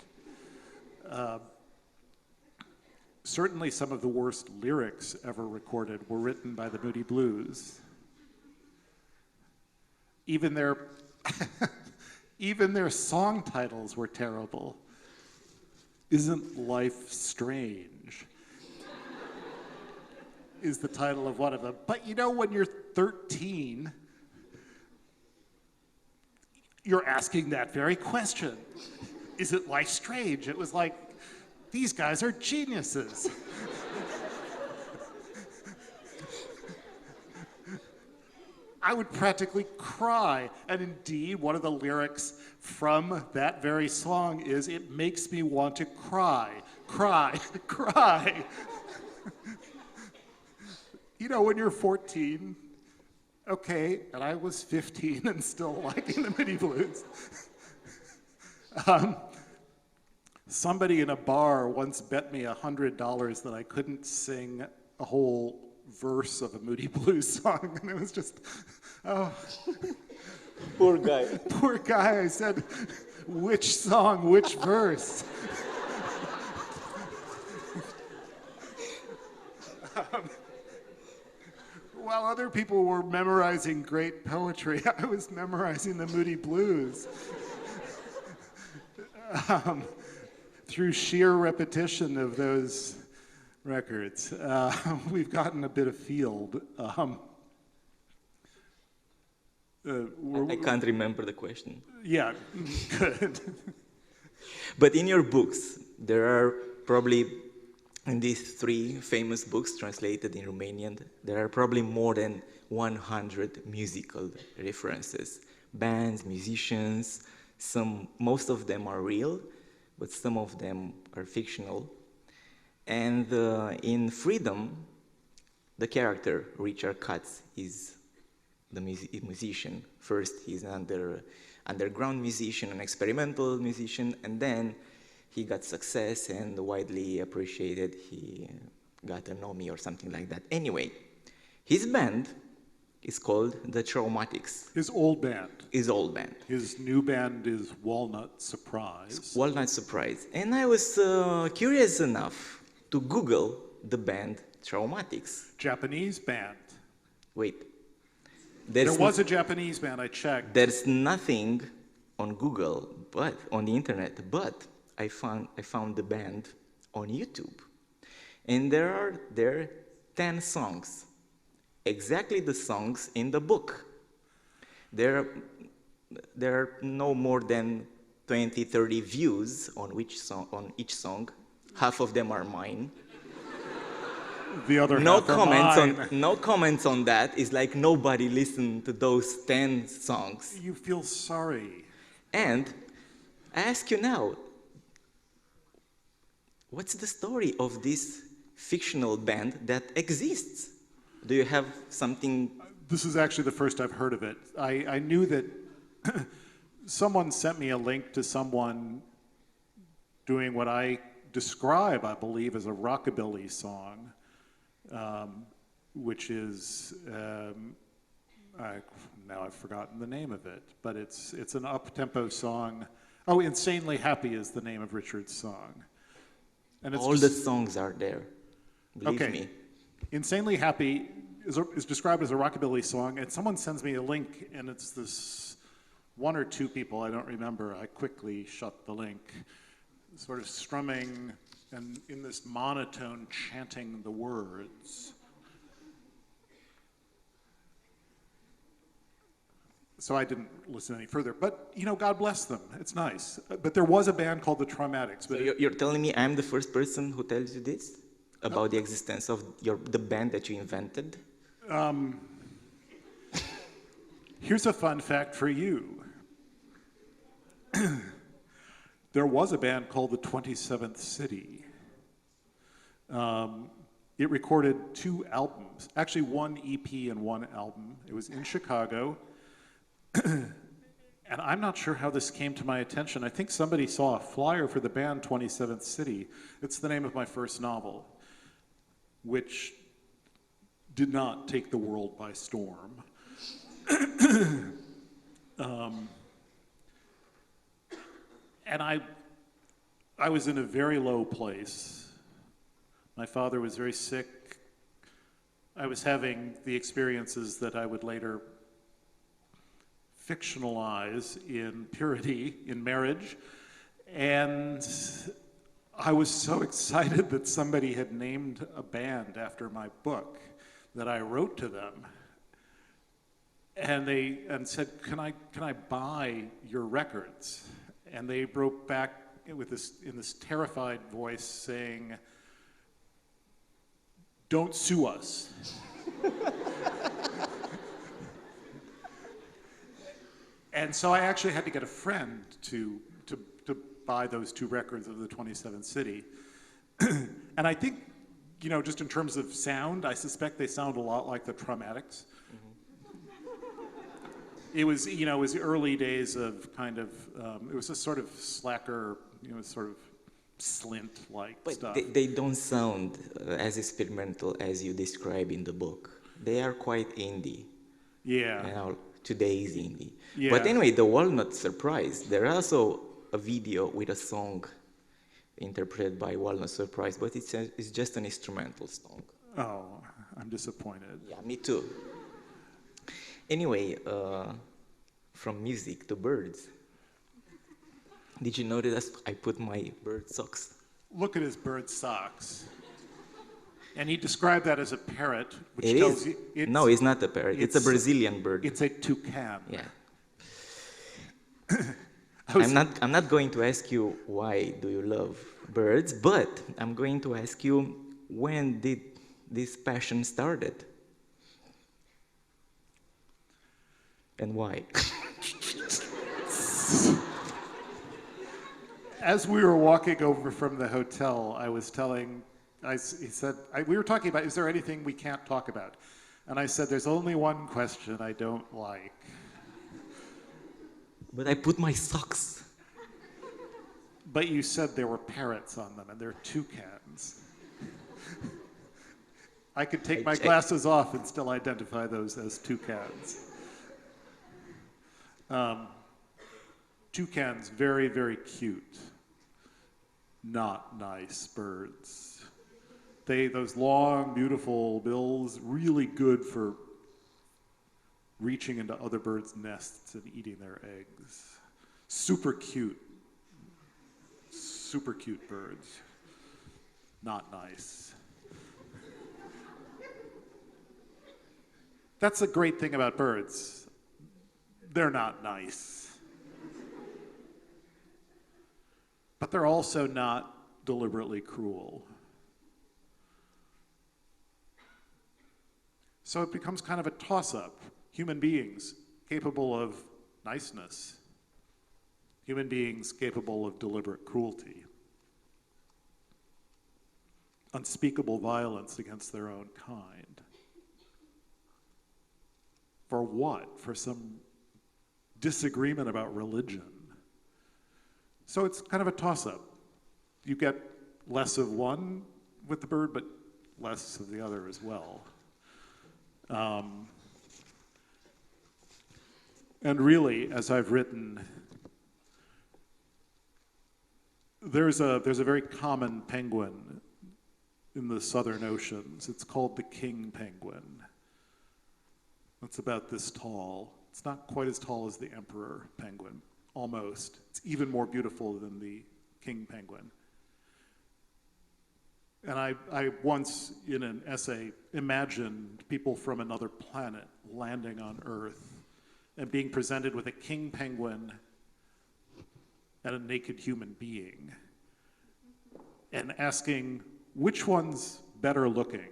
Speaker 2: Certainly some of the worst lyrics ever recorded were written by the Moody Blues. Even their song titles were terrible. Isn't Life Strange? Is the title of one of them. But you know, when you're 13, you're asking that very question. Is it life strange? It was like, these guys are geniuses. I would practically cry. And indeed, one of the lyrics from that very song is, it makes me want to cry, cry, cry. You know, when you're 14, okay, and I was 15 and still liking the Moody Blues. Somebody in a bar once bet me $100 that I couldn't sing a whole verse of a Moody Blues song, and it was just, oh.
Speaker 3: Poor guy.
Speaker 2: Poor guy. I said, which song, which verse? While other people were memorizing great poetry, I was memorizing the Moody Blues. Through sheer repetition of those records. We've gotten a bit afield.
Speaker 3: I can't remember the question.
Speaker 2: Yeah, good.
Speaker 3: But in your books, there are probably, in these 3 famous books translated in Romanian, there are probably more than 100 musical references. Bands, musicians, most of them are real, but some of them are fictional. And in Freedom, the character, Richard Katz, is the musician. First, he's an underground musician, an experimental musician, and then he got success and widely appreciated. He got an Emmy or something like that. Anyway, his band is called The Traumatics.
Speaker 2: His old band.
Speaker 3: His old band.
Speaker 2: His new band is Walnut Surprise.
Speaker 3: Walnut Surprise. And I was curious enough to Google the band Traumatics.
Speaker 2: Japanese band.
Speaker 3: Wait.
Speaker 2: There was a Japanese band, I checked.
Speaker 3: There's nothing on Google, but on the internet, but I found the band on YouTube. And there are 10 songs. Exactly the songs in the book. There are no more than 20, 30 views on each song. Half of them are mine.
Speaker 2: The other half are mine.
Speaker 3: No comments on that. It's like nobody listened to those 10 songs.
Speaker 2: You feel sorry.
Speaker 3: And I ask you now, what's the story of this fictional band that exists? Do you have something?
Speaker 2: This is actually the first I've heard of it. I knew that someone sent me a link to someone doing what I describe, I believe, as a rockabilly song, which is, now I've forgotten the name of it, but it's an up-tempo song. Oh, Insanely Happy is the name of Richard's song. And it's
Speaker 3: all the songs are there, believe me.
Speaker 2: Insanely Happy is described as a rockabilly song, and someone sends me a link, and it's this 1 or 2 people, I don't remember. I quickly shut the link, sort of strumming and in this monotone chanting the words. So I didn't listen any further. But, you know, God bless them. It's nice. But there was a band called the Traumatics. But
Speaker 3: so you're telling me I'm the first person who tells you this? About the existence of the band that you invented?
Speaker 2: Here's a fun fact for you. There was a band called the 27th City. It recorded 2 albums, actually 1 EP and 1 album. It was in Chicago. And I'm not sure how this came to my attention. I think somebody saw a flyer for the band 27th City. It's the name of my first novel, which did not take the world by storm. And I was in a very low place. My father was very sick. I was having the experiences that I would later fictionalize in purity, in marriage. And I was so excited that somebody had named a band after my book that I wrote to them. And said, can I buy your records? And they wrote back with in this terrified voice saying, "Don't sue us." And so I actually had to get a friend to buy those 2 records of the 27th City. And I think, just in terms of sound, I suspect they sound a lot like the Traumatics. It was, it was the early days of kind of, it was a sort of slacker, sort of slint-like stuff.
Speaker 3: But they don't sound as experimental as you describe in the book. They are quite indie.
Speaker 2: Yeah.
Speaker 3: Today's indie.
Speaker 2: Yeah.
Speaker 3: But anyway, the Walnut Surprise, there's also a video with a song interpreted by Walnut Surprise, but it's just an instrumental song.
Speaker 2: Oh, I'm disappointed.
Speaker 3: Yeah, me too. Anyway, from music to birds. Did you notice I put my bird socks?
Speaker 2: Look at his bird socks. And he described that as a parrot, which
Speaker 3: It
Speaker 2: tells
Speaker 3: is.
Speaker 2: you...
Speaker 3: No, it's not a parrot. It's a Brazilian bird.
Speaker 2: It's a toucan.
Speaker 3: Yeah. I'm not going to ask you why do you love birds, but I'm going to ask you, when did this passion started? And why?
Speaker 2: As we were walking over from the hotel, I was telling, we were talking about, is there anything we can't talk about? And I said, there's only one question I don't like.
Speaker 3: But I put my socks.
Speaker 2: But you said there were parrots on them, and they're toucans. I could take my glasses off and still identify those as toucans. Toucans, very, very cute. Not nice birds. Those long, beautiful bills, really good for reaching into other birds' nests and eating their eggs. Super cute birds. Not nice. That's the great thing about birds. They're not nice. But they're also not deliberately cruel. So it becomes kind of a toss-up. Human beings capable of niceness. Human beings capable of deliberate cruelty. Unspeakable violence against their own kind. For what? For some disagreement about religion. So it's kind of a toss-up. You get less of one with the bird, but less of the other as well. And really, as I've written, there's a very common penguin in the southern oceans. It's called the king penguin. It's about this tall. It's not quite as tall as the emperor penguin, almost. It's even more beautiful than the king penguin. And I once, in an essay, imagined people from another planet landing on Earth and being presented with a king penguin and a naked human being, and asking, which one's better looking?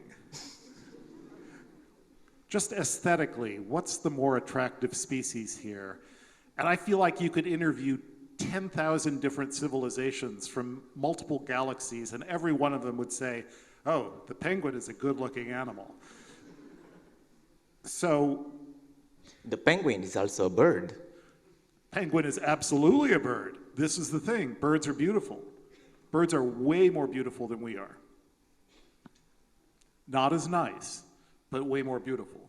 Speaker 2: Just aesthetically, what's the more attractive species here? And I feel like you could interview 10,000 different civilizations from multiple galaxies, and every one of them would say, oh, the penguin is a good-looking animal. So...
Speaker 3: The penguin is also a bird.
Speaker 2: Penguin is absolutely a bird. This is the thing. Birds are beautiful. Birds are way more beautiful than we are. Not as nice, but way more beautiful.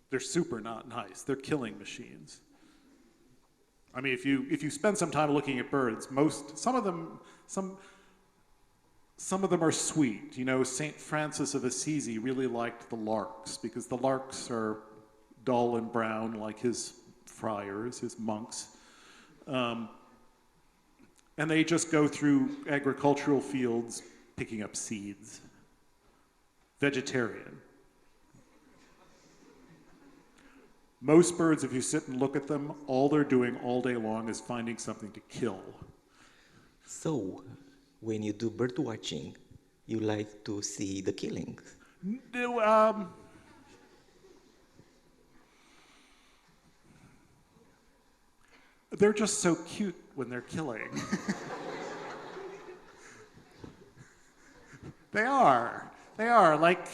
Speaker 2: They're super not nice. They're killing machines. I mean, if you spend some time looking at birds, some of them are sweet. You know, Saint Francis of Assisi really liked the larks because the larks are dull and brown like his friars, his monks. And they just go through agricultural fields picking up seeds. Vegetarian. Most birds, if you sit and look at them, all they're doing all day long is finding something to kill.
Speaker 3: So, when you do bird watching, you like to see the killings?
Speaker 2: They're just so cute when they're killing. They are. Like,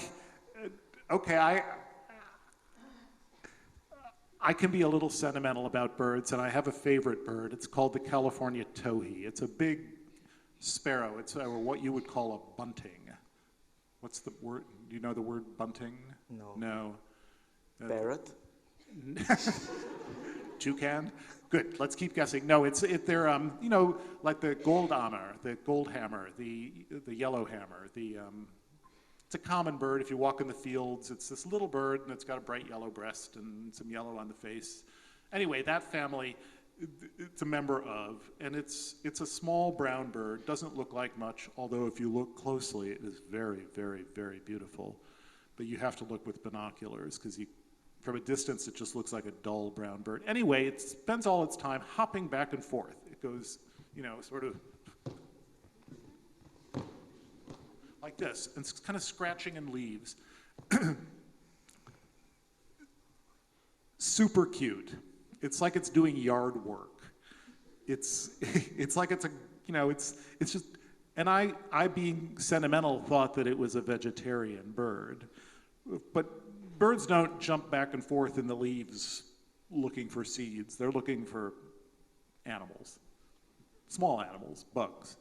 Speaker 2: okay, I can be a little sentimental about birds, and I have a favorite bird. It's called the California towhee. It's a big sparrow. It's what you would call a bunting. What's the word? Do you know the word bunting? No.
Speaker 3: Parrot?
Speaker 2: Toucan? Good. Let's keep guessing. No, they're you know, like the goldhammer, the yellow hammer. It's a common bird. If you walk in the fields, it's this little bird, and it's got a bright yellow breast and some yellow on the face. Anyway, that family, it's a member of, and it's a small brown bird. Doesn't look like much, although if you look closely, it is very, very, very beautiful. But you have to look with binoculars because from a distance, it just looks like a dull brown bird. Anyway, it spends all its time hopping back and forth. It goes, you know, sort of like this, and it's kind of scratching in leaves. Super cute. It's like it's doing yard work. It's like it's a, you know, it's just, and I being sentimental thought that it was a vegetarian bird, but birds don't jump back and forth in the leaves looking for seeds. They're looking for animals, small animals, bugs,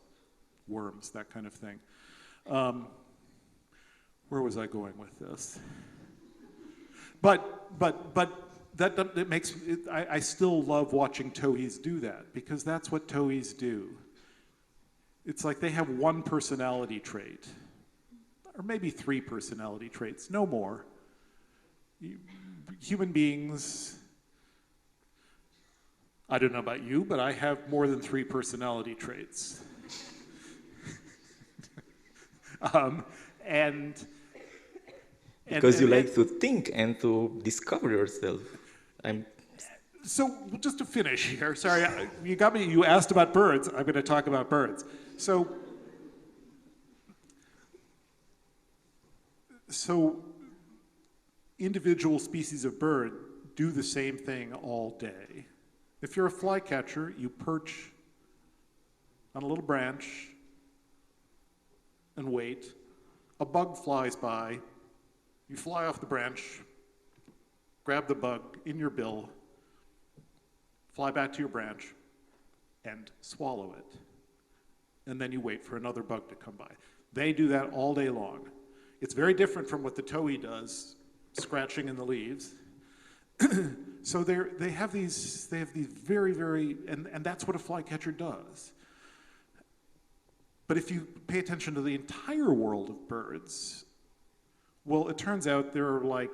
Speaker 2: worms, that kind of thing. Where was I going with this? But that it makes it, I still love watching towhees do that because that's what towhees do. It's like they have one personality trait, or maybe 3 personality traits, no more. Human beings, I don't know about you, but I have more than 3 personality traits.
Speaker 3: Because you like to think and to discover yourself.
Speaker 2: So just to finish here, sorry, you got me. You asked about birds. I'm going to talk about birds. So individual species of bird do the same thing all day. If you're a flycatcher, you perch on a little branch and wait. A bug flies by. You fly off the branch, grab the bug in your bill, fly back to your branch, and swallow it. And then you wait for another bug to come by. They do that all day long. It's very different from what the towhee does, scratching in the leaves. So they have these very, very, and that's what a flycatcher does. But if you pay attention to the entire world of birds, well, it turns out there are like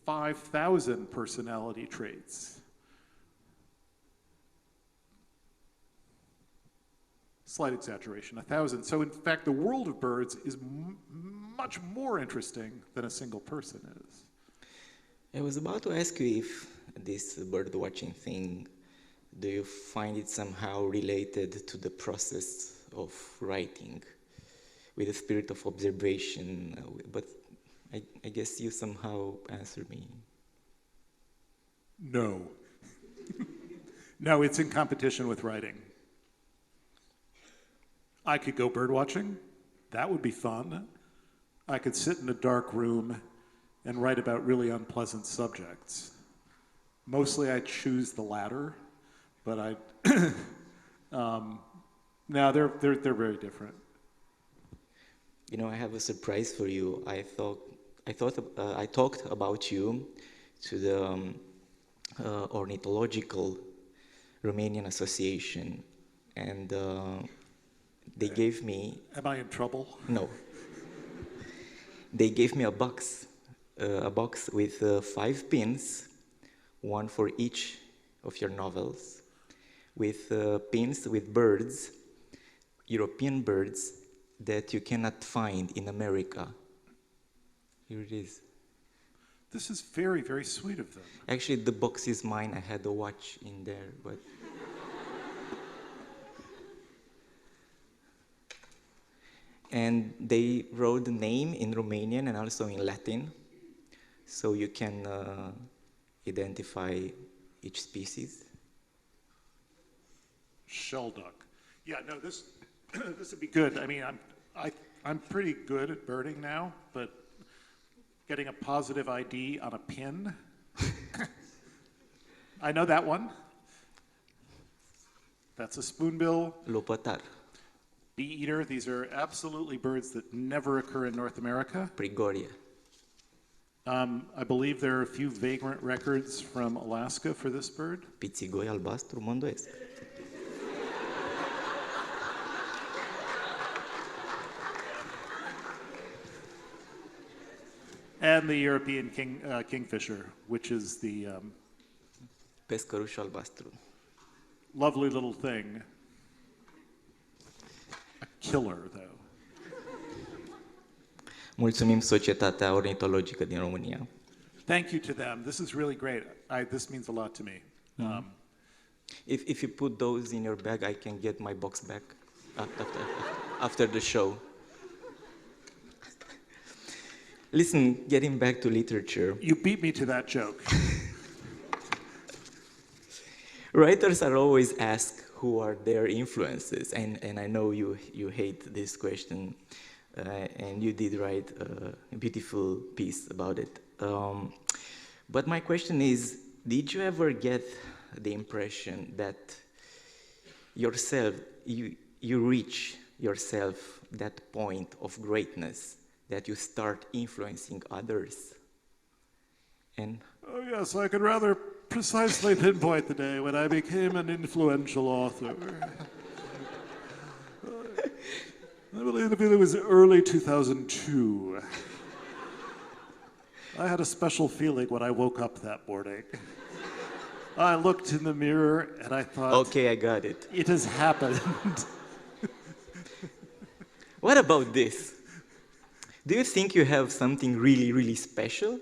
Speaker 2: 5,000 personality traits. Slight exaggeration, 1,000. So in fact, the world of birds is much more interesting than a single person is.
Speaker 3: I was about to ask you if this bird watching thing, do you find it somehow related to the process of writing with the spirit of observation? But I guess you somehow answered me.
Speaker 2: No. No, it's in competition with writing. I could go bird watching. That would be fun. I could sit in a dark room and write about really unpleasant subjects. Mostly I choose the latter, but no, they're very different.
Speaker 3: You know, I have a surprise for you. I talked about you to the ornithological Romanian association, and they gave me...
Speaker 2: Am I in trouble?
Speaker 3: No. They gave me a box with 5 pins, one for each of your novels, with pins with birds, European birds, that you cannot find in America. Here it is.
Speaker 2: This is very, very sweet of them.
Speaker 3: Actually, the box is mine. I had a watch in there, but... And they wrote the name in Romanian and also in Latin, so you can identify each species.
Speaker 2: Shell duck. Yeah, no, this this would be good. I mean, I'm pretty good at birding now, but getting a positive ID on a pin, I know that one. That's a spoonbill.
Speaker 3: Lopatar.
Speaker 2: Bee eater. These are absolutely birds that never occur in North America.
Speaker 3: Prigoria.
Speaker 2: I believe there are a few vagrant records from Alaska for this bird.
Speaker 3: Pițigoi albastru, mă îndoiesc.
Speaker 2: And the European kingfisher, which is the
Speaker 3: Pescăruș albastru.
Speaker 2: lovely little thing. A killer, though.
Speaker 3: Mulțumim Societatea Ornitologică din România.
Speaker 2: Thank you to them. This is really great. This means a lot to me.
Speaker 3: If you put those in your bag, I can get my box back after the show. Listen, getting back to literature.
Speaker 2: You beat me to that joke.
Speaker 3: Writers are always asked who are their influences, and I know you hate this question, and you did write a beautiful piece about it. But my question is, did you ever get the impression that yourself, you reach yourself that point of greatness, that you start influencing others? And
Speaker 2: Oh, yes, I could rather precisely pinpoint the day when I became an influential author. I believe it was early 2002. I had a special feeling when I woke up that morning. I looked in the mirror and I thought,
Speaker 3: okay, I got it.
Speaker 2: It has happened.
Speaker 3: What about this? Do you think you have something really, really special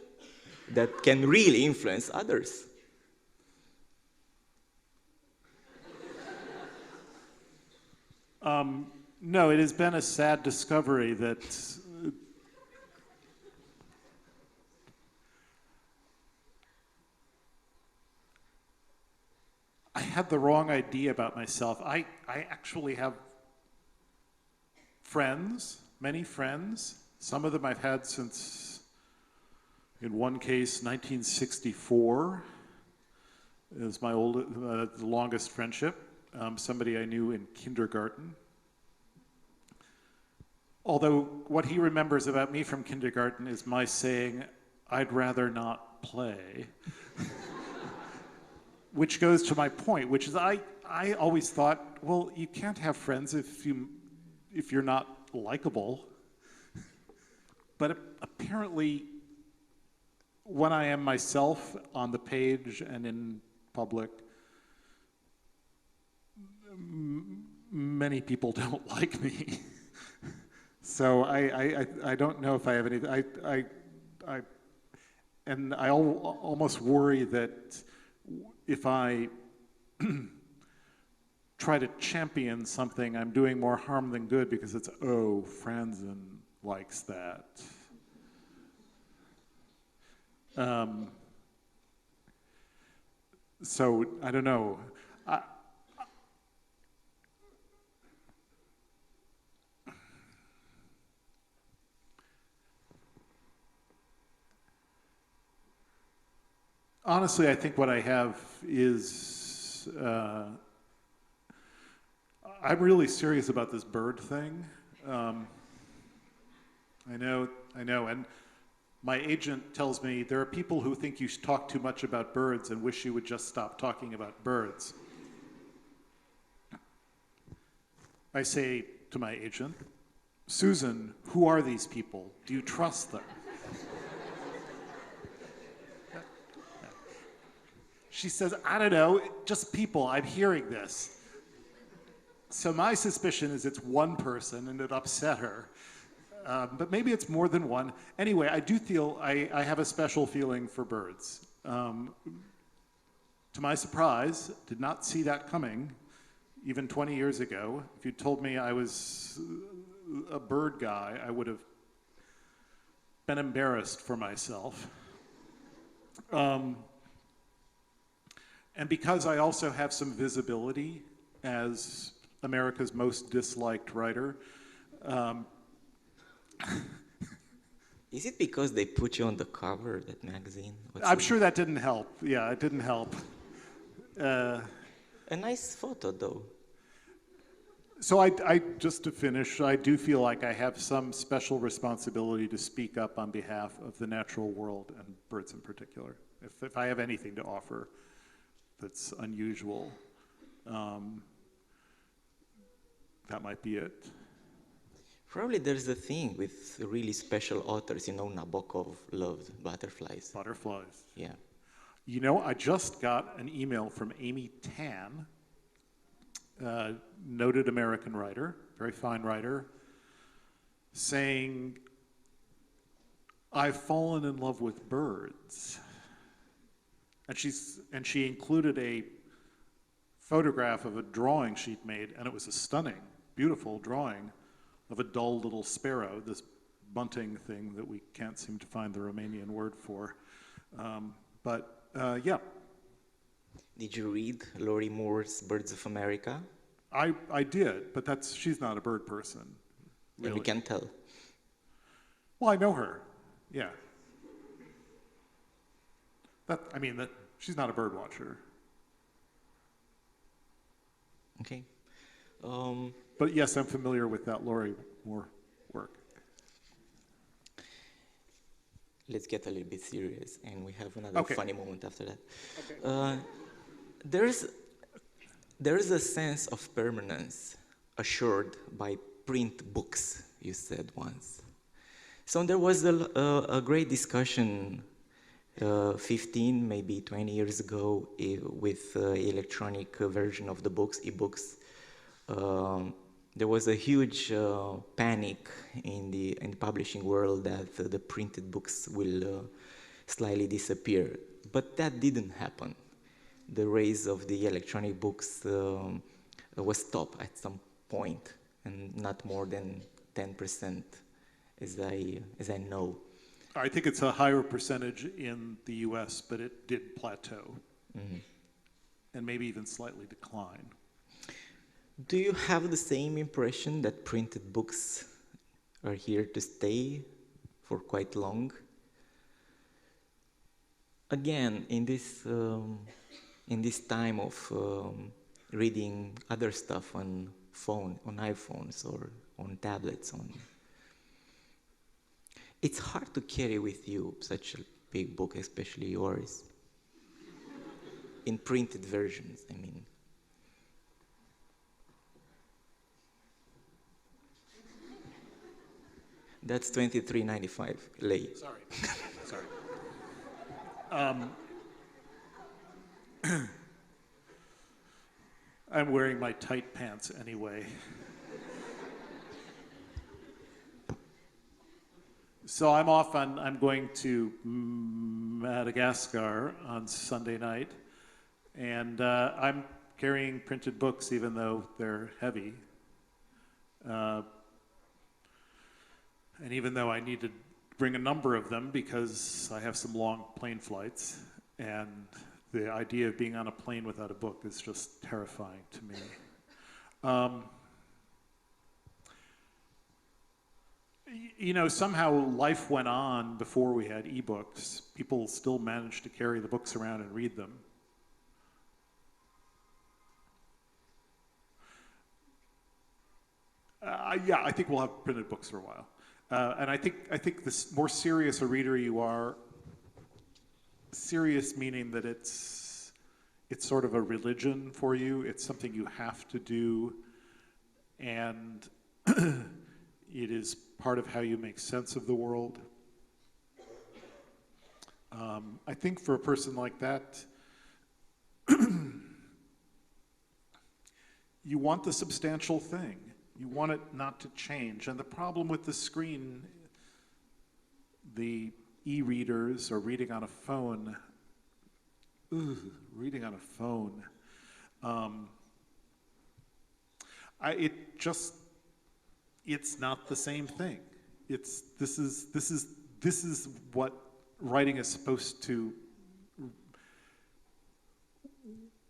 Speaker 3: that can really influence others?
Speaker 2: No, it has been a sad discovery that I had the wrong idea about myself. I actually have friends, many friends. Some of them I've had since, in one case, 1964 is my the longest friendship. Somebody I knew in kindergarten. Although what he remembers about me from kindergarten is my saying, I'd rather not play. Which goes to my point, which is I always thought, well, you can't have friends if you're not likable. But apparently, when I am myself on the page and in public, many people don't like me. So I don't know if I have any. I almost worry that if I try to champion something, I'm doing more harm than good because it's, oh, Franzen likes that. So I don't know. Honestly, I think what I have is, I'm really serious about this bird thing. I know, and my agent tells me there are people who think you talk too much about birds and wish you would just stop talking about birds. I say to my agent, Susan, who are these people? Do you trust them? She says, I don't know, just people, I'm hearing this. So my suspicion is it's one person and it upset her. But maybe it's more than one. Anyway, I do feel I have a special feeling for birds. To my surprise, did not see that coming even 20 years ago. If you told me I was a bird guy, I would have been embarrassed for myself. And because I also have some visibility as America's most disliked writer.
Speaker 3: Is it because they put you on the cover of that magazine?
Speaker 2: I'm sure that didn't help. Yeah, it didn't help.
Speaker 3: A nice photo, though.
Speaker 2: So I just to finish, I do feel like I have some special responsibility to speak up on behalf of the natural world and birds in particular. If I have anything to offer that's unusual, that might be it.
Speaker 3: Probably there's a thing with really special authors. You know, Nabokov loved butterflies.
Speaker 2: Butterflies.
Speaker 3: Yeah.
Speaker 2: You know, I just got an email from Amy Tan, noted American writer, very fine writer, saying, I've fallen in love with birds. And she included a photograph of a drawing she'd made, and it was a stunning, beautiful drawing of a dull little sparrow, this bunting thing that we can't seem to find the Romanian word for. Yeah.
Speaker 3: Did you read Lori Moore's Birds of America?
Speaker 2: I did, but she's not a bird person.
Speaker 3: Really.
Speaker 2: Really.
Speaker 3: You can tell.
Speaker 2: Well, I know her, yeah. She's not a bird watcher.
Speaker 3: Okay.
Speaker 2: But yes, I'm familiar with that Lori Moore work.
Speaker 3: Let's get a little bit serious, and we have another funny moment after that.
Speaker 2: Okay.
Speaker 3: There's a sense of permanence assured by print books, you said once. So there was a great discussion 15, maybe 20 years ago with electronic version of the books, e-books. There was a huge panic in the publishing world that the printed books will slightly disappear. But that didn't happen. The rise of the electronic books was stopped at some point, and not more than 10%, as I know.
Speaker 2: I think it's a higher percentage in the US, but it did plateau. Mm-hmm. And maybe even slightly decline.
Speaker 3: Do you have the same impression that printed books are here to stay for quite long? Again, in this time of reading other stuff on iPhones or on tablets, it's hard to carry with you such a big book, especially yours, in printed versions, I mean. That's $23.95 late.
Speaker 2: Sorry. I'm wearing my tight pants anyway. So I'm going to Madagascar on Sunday night, and I'm carrying printed books even though they're heavy. And even though I need to bring a number of them because I have some long plane flights, and the idea of being on a plane without a book is just terrifying to me. You know, somehow life went on before we had ebooks. People still managed to carry the books around and read them. Yeah, I think we'll have printed books for a while. And I think the more serious a reader you are, serious meaning that it's sort of a religion for you. It's something you have to do. and it is part of how you make sense of the world. I think for a person like that, you want the substantial thing. You want it not to change. And the problem with the screen, the e-readers or reading on a phone, reading on a phone, it's not the same thing. This is what writing is supposed to.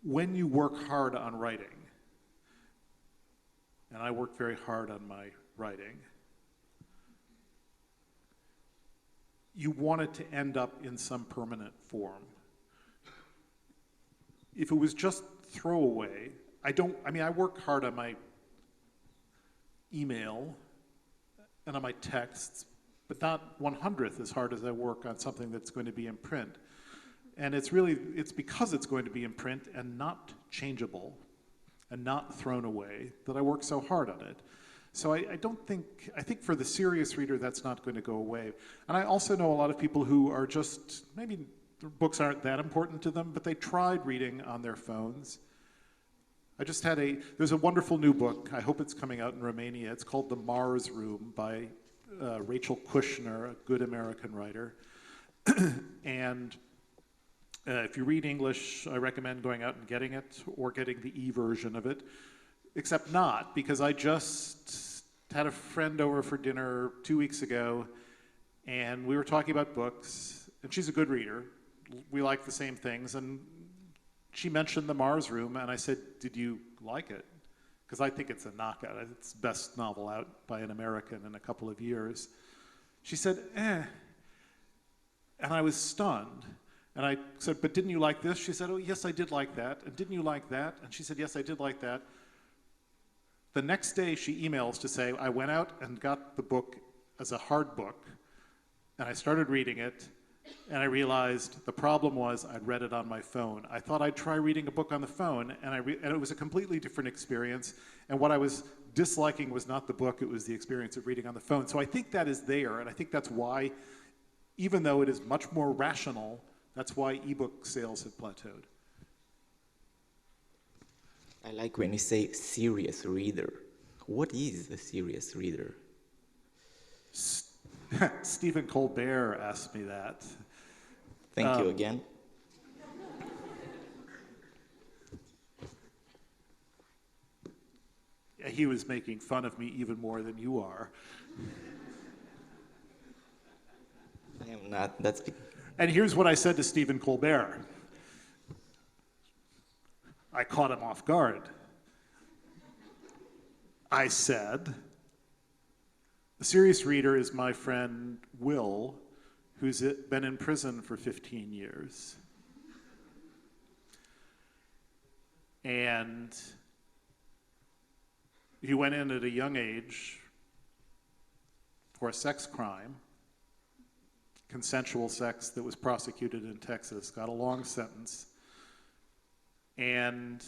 Speaker 2: When you work hard on writing, and I work very hard on my writing, you want it to end up in some permanent form. If it was just throwaway, I work hard on my email and on my texts, but not 1/100th as hard as I work on something that's going to be in print. And it's because it's going to be in print and not changeable and not thrown away that I work so hard on it. So I think for the serious reader, that's not going to go away. And I also know a lot of people who are just, maybe their books aren't that important to them, but they tried reading on their phones. There's a wonderful new book, I hope it's coming out in Romania. It's called The Mars Room by Rachel Kushner, a good American writer. And if you read English, I recommend going out and getting it or getting the e-version of it, except not, because I just had a friend over for dinner 2 weeks ago, and we were talking about books, and she's a good reader. We like the same things, and she mentioned The Mars Room, and I said, did you like it? Because I think it's a knockout. It's the best novel out by an American in a couple of years. She said, And I was stunned. And I said, but didn't you like this? She said, oh, yes, I did like that. And didn't you like that? And she said, yes, I did like that. The next day, she emails to say, I went out and got the book as a hard book, and I started reading it, and I realized the problem was I'd read it on my phone. I thought I'd try reading a book on the phone, and it was a completely different experience. And what I was disliking was not the book, it was the experience of reading on the phone. So I think that is there, and I think that's why, even though it is much more rational, that's why ebook sales have plateaued.
Speaker 3: I like when you say serious reader. What is a serious reader?
Speaker 2: Stephen Colbert asked me that.
Speaker 3: Thank you again.
Speaker 2: He was making fun of me even more than you are.
Speaker 3: I am not. That's.
Speaker 2: And here's what I said to Stephen Colbert. I caught him off guard. I said, a serious reader is my friend Will, who's been in prison for 15 years. And he went in at a young age for a sex crime, consensual sex that was prosecuted in Texas, got a long sentence, and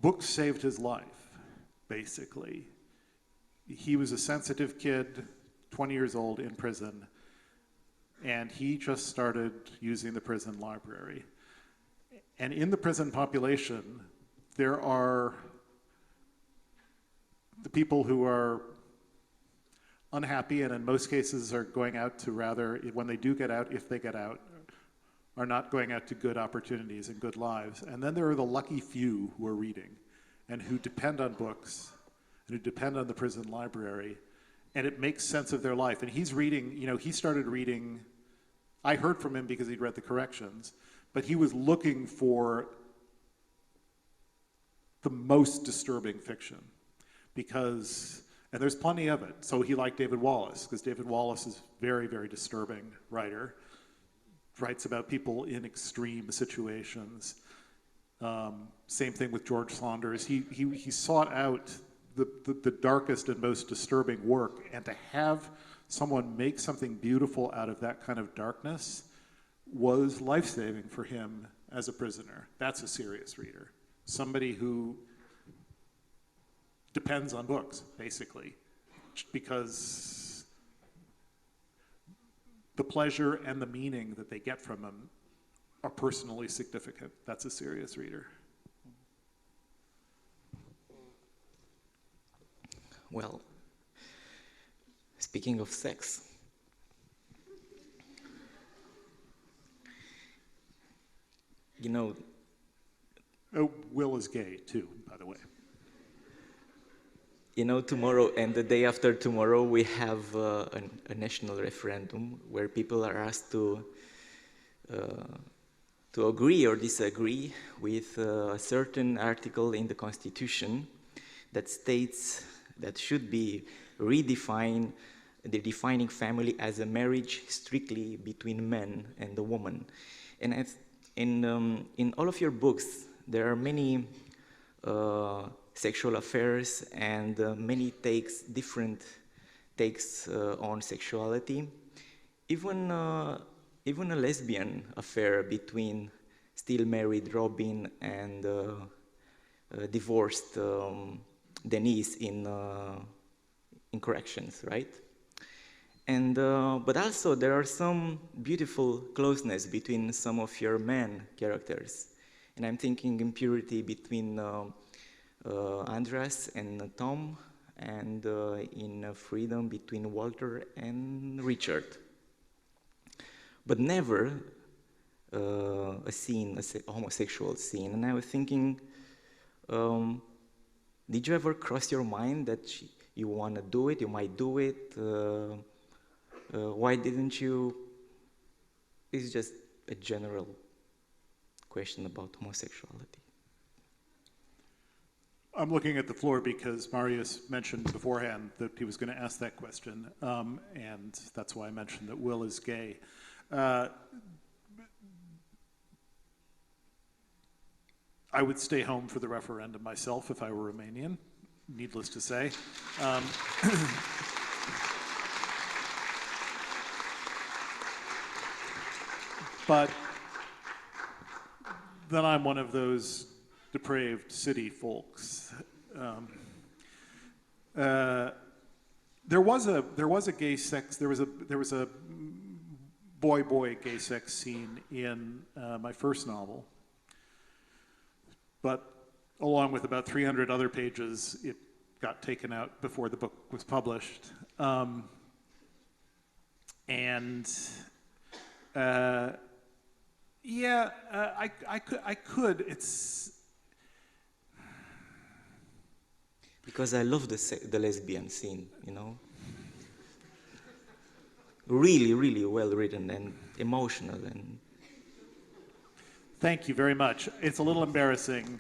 Speaker 2: books saved his life, basically. He was a sensitive kid, 20 years old, in prison, and he just started using the prison library. And in the prison population, there are the people who are unhappy, and in most cases are going out to rather, when they do get out, if they get out, are not going out to good opportunities and good lives. And then there are the lucky few who are reading and who depend on books and who depend on the prison library, and it makes sense of their life. And he's reading, he started reading, I heard from him because he'd read the corrections, but he was looking for the most disturbing fiction because, and there's plenty of it. So he liked David Wallace because David Wallace is very, very disturbing writer. Writes about people in extreme situations. Same thing with George Saunders. He sought out the darkest and most disturbing work, and to have someone make something beautiful out of that kind of darkness was life-saving for him as a prisoner. That's a serious reader. somebody who depends on books, basically, because the pleasure and the meaning that they get from them are personally significant. That's a serious reader.
Speaker 3: Well, speaking of sex, you know,
Speaker 2: oh, Will is gay too, by the way.
Speaker 3: You know, tomorrow and the day after tomorrow, we have a national referendum where people are asked to agree or disagree with a certain article in the Constitution that states that should be redefined, the defining family as a marriage strictly between men and a woman. And in all of your books, there are many sexual affairs and many different takes on sexuality. Even a lesbian affair between still married Robin and divorced Denise in Corrections, right? And but also there are some beautiful closeness between some of your men characters, and I'm thinking impurity between Andras and Tom, and in freedom between Walter and Richard. But never a scene, a homosexual scene. And I was thinking, did you ever cross your mind that you want to do it, you might do it? Why didn't you? It's just a general question about homosexuality.
Speaker 2: I'm looking at the floor because Marius mentioned beforehand that he was going to ask that question, and that's why I mentioned that Will is gay. I would stay home for the referendum myself if I were Romanian, needless to say. But then I'm one of those depraved city folks. There was a gay sex. There was a boy gay sex scene in my first novel, but along with about 300 other pages, it got taken out before the book was published. I could. It's
Speaker 3: because I love the lesbian scene, you know. Really, really well written and emotional. And
Speaker 2: thank you very much. It's a little embarrassing.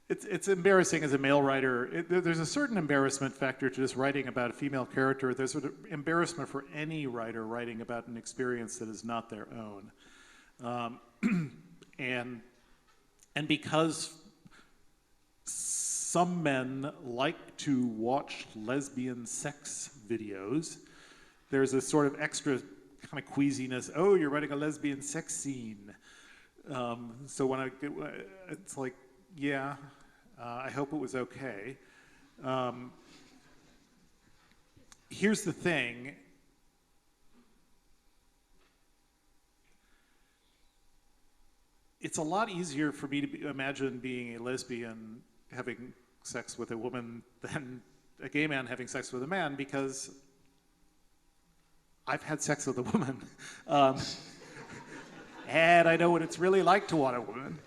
Speaker 2: It's embarrassing as a male writer. There's a certain embarrassment factor to just writing about a female character. There's sort of embarrassment for any writer writing about an experience that is not their own. And because some men like to watch lesbian sex videos, there's a sort of extra kind of queasiness. Oh, you're writing a lesbian sex scene. So when it's like, yeah, I hope it was okay. Here's the thing. It's a lot easier for me to imagine being a lesbian having sex with a woman than a gay man having sex with a man, because I've had sex with a woman. And I know what it's really like to want a woman,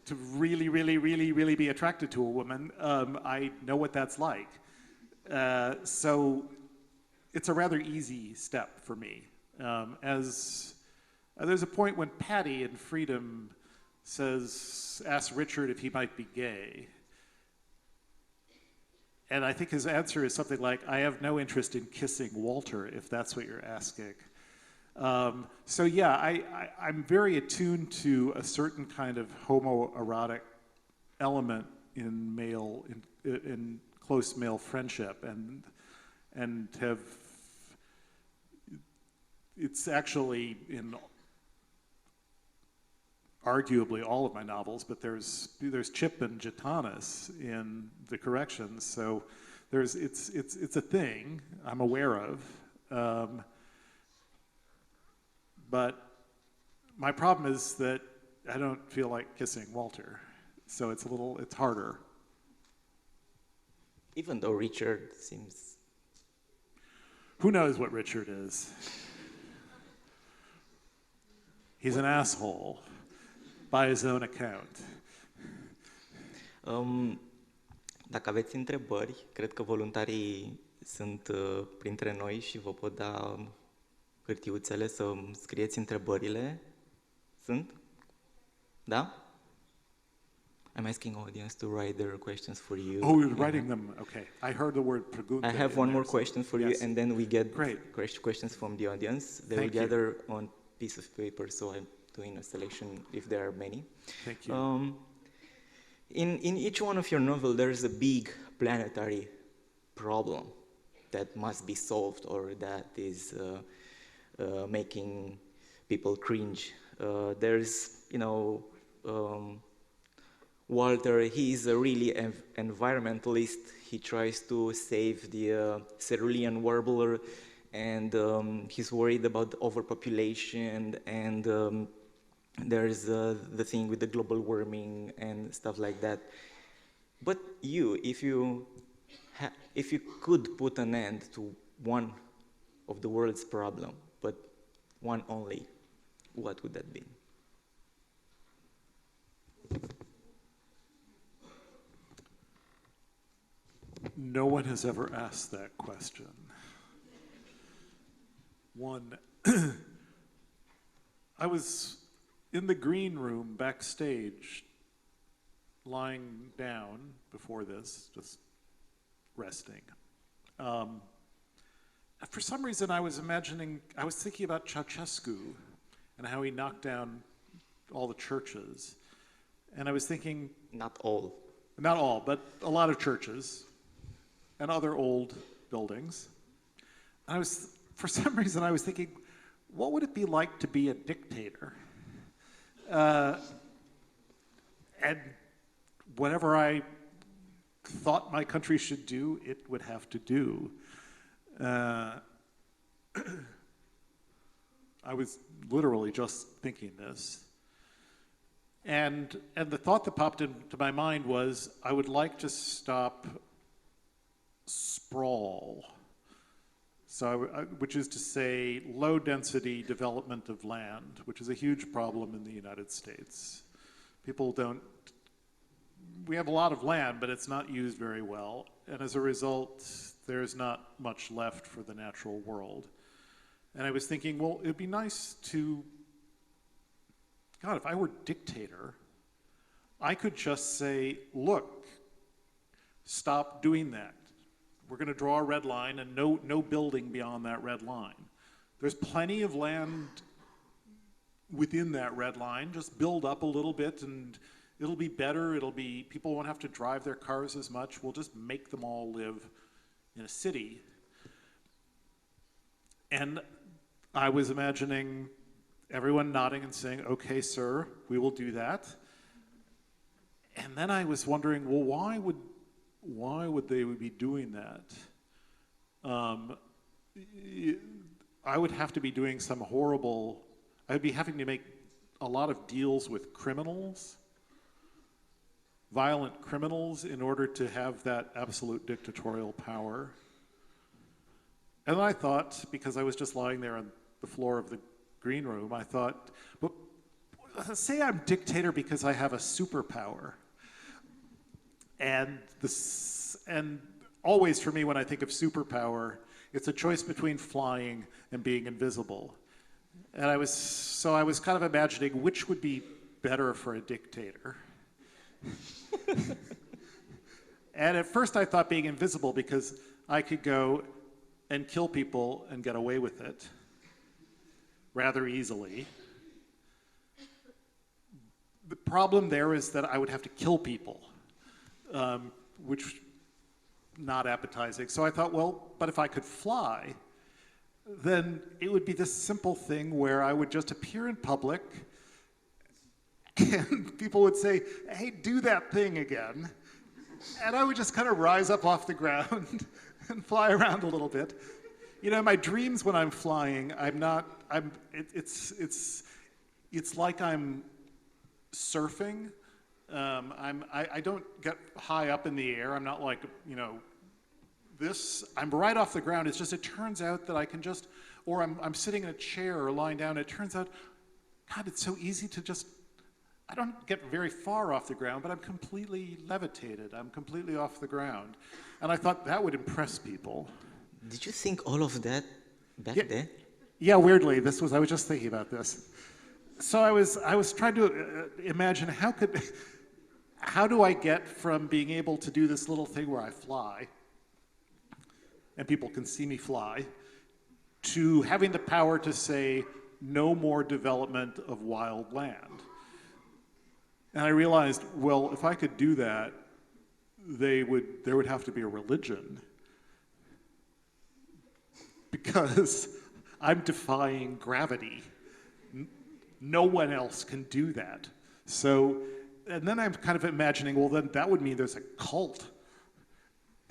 Speaker 2: to really, really, really, really be attracted to a woman. I know what that's like. So it's a rather easy step for me. There's a point when Patty in Freedom asks Richard if he might be gay. And I think his answer is something like, I have no interest in kissing Walter, if that's what you're asking. So yeah, I'm very attuned to a certain kind of homoerotic element in close male friendship, and have, it's actually in arguably all of my novels, but there's Chip and Gitanis in the corrections, so it's a thing I'm aware of. But my problem is that I don't feel like kissing Walter, so it's harder.
Speaker 3: Even though Richard seems...
Speaker 2: Who knows what Richard is? He's an asshole, by his own account.
Speaker 3: Dacă aveți întrebări, cred că voluntarii sunt printre noi și vă pot da hârtiuțele să scrieți întrebările. Sunt? Da? I'm asking audience to write their questions for you.
Speaker 2: Oh, you're writing them. Okay. I heard the word pregunta.
Speaker 3: I have one more question for you, and then we get questions from the audience. They will gather on piece of paper, so I'm doing a selection if there are many.
Speaker 2: Thank you.
Speaker 3: In each one of your novels, there's a big planetary problem that must be solved, or that is making people cringe. There's, Walter, he's a really environmentalist. He tries to save the cerulean warbler, and he's worried about overpopulation, and there's the thing with the global warming and stuff like that. But if you could put an end to one of the world's problem, but one only, what would that be?
Speaker 2: No one has ever asked that question. I was in the green room backstage, lying down before this, just resting. For some reason, I was thinking about Ceausescu and how he knocked down all the churches. And I was thinking...
Speaker 3: Not all,
Speaker 2: but a lot of churches and other old buildings. And for some reason, I was thinking, what would it be like to be a dictator? And whatever I thought my country should do, it would have to do. I was literally just thinking this. And the thought that popped into my mind was, I would like to stop sprawl. So, which is to say, low-density development of land, which is a huge problem in the United States. We have a lot of land, but it's not used very well. And as a result, there's not much left for the natural world. And I was thinking, well, it'd be nice to, God, if I were dictator, I could just say, look, stop doing that. We're going to draw a red line and no building beyond that red line. There's plenty of land within that red line. Just build up a little bit and it'll be better. People won't have to drive their cars as much. We'll just make them all live in a city. And I was imagining everyone nodding and saying, okay, sir, we will do that. And then I was wondering, well, why would they be doing that? I would have to be doing some I'd be having to make a lot of deals with criminals, violent criminals, in order to have that absolute dictatorial power. And I thought, because I was just lying there on the floor of the green room, I thought, well, say I'm dictator because I have a superpower. And always for me, when I think of superpower, it's a choice between flying and being invisible. And I was kind of imagining which would be better for a dictator. And at first I thought being invisible, because I could go and kill people and get away with it rather easily. The problem there is that I would have to kill people, which not appetizing. So I thought, well, but if I could fly, then it would be this simple thing where I would just appear in public And people would say, hey, do that thing again. And I would just kind of rise up off the ground and fly around a little bit. You know, my dreams when I'm flying, it's like I'm surfing. I don't get high up in the air. I'm not like, you know, I'm right off the ground. It's just, it turns out that I can just, or I'm sitting in a chair or lying down. It turns out, God, it's so easy to just, I don't get very far off the ground, but I'm completely levitated. I'm completely off the ground. And I thought that would impress people.
Speaker 3: Did you think all of that back then?
Speaker 2: Yeah, weirdly, I was just thinking about this. So I was trying to imagine how do I get from being able to do this little thing where I fly, and people can see me fly, to having the power to say, no more development of wild land. And I realized, well, if I could do that, there would have to be a religion. Because I'm defying gravity. No one else can do that. So, and then I'm kind of imagining, well, then that would mean there's a cult.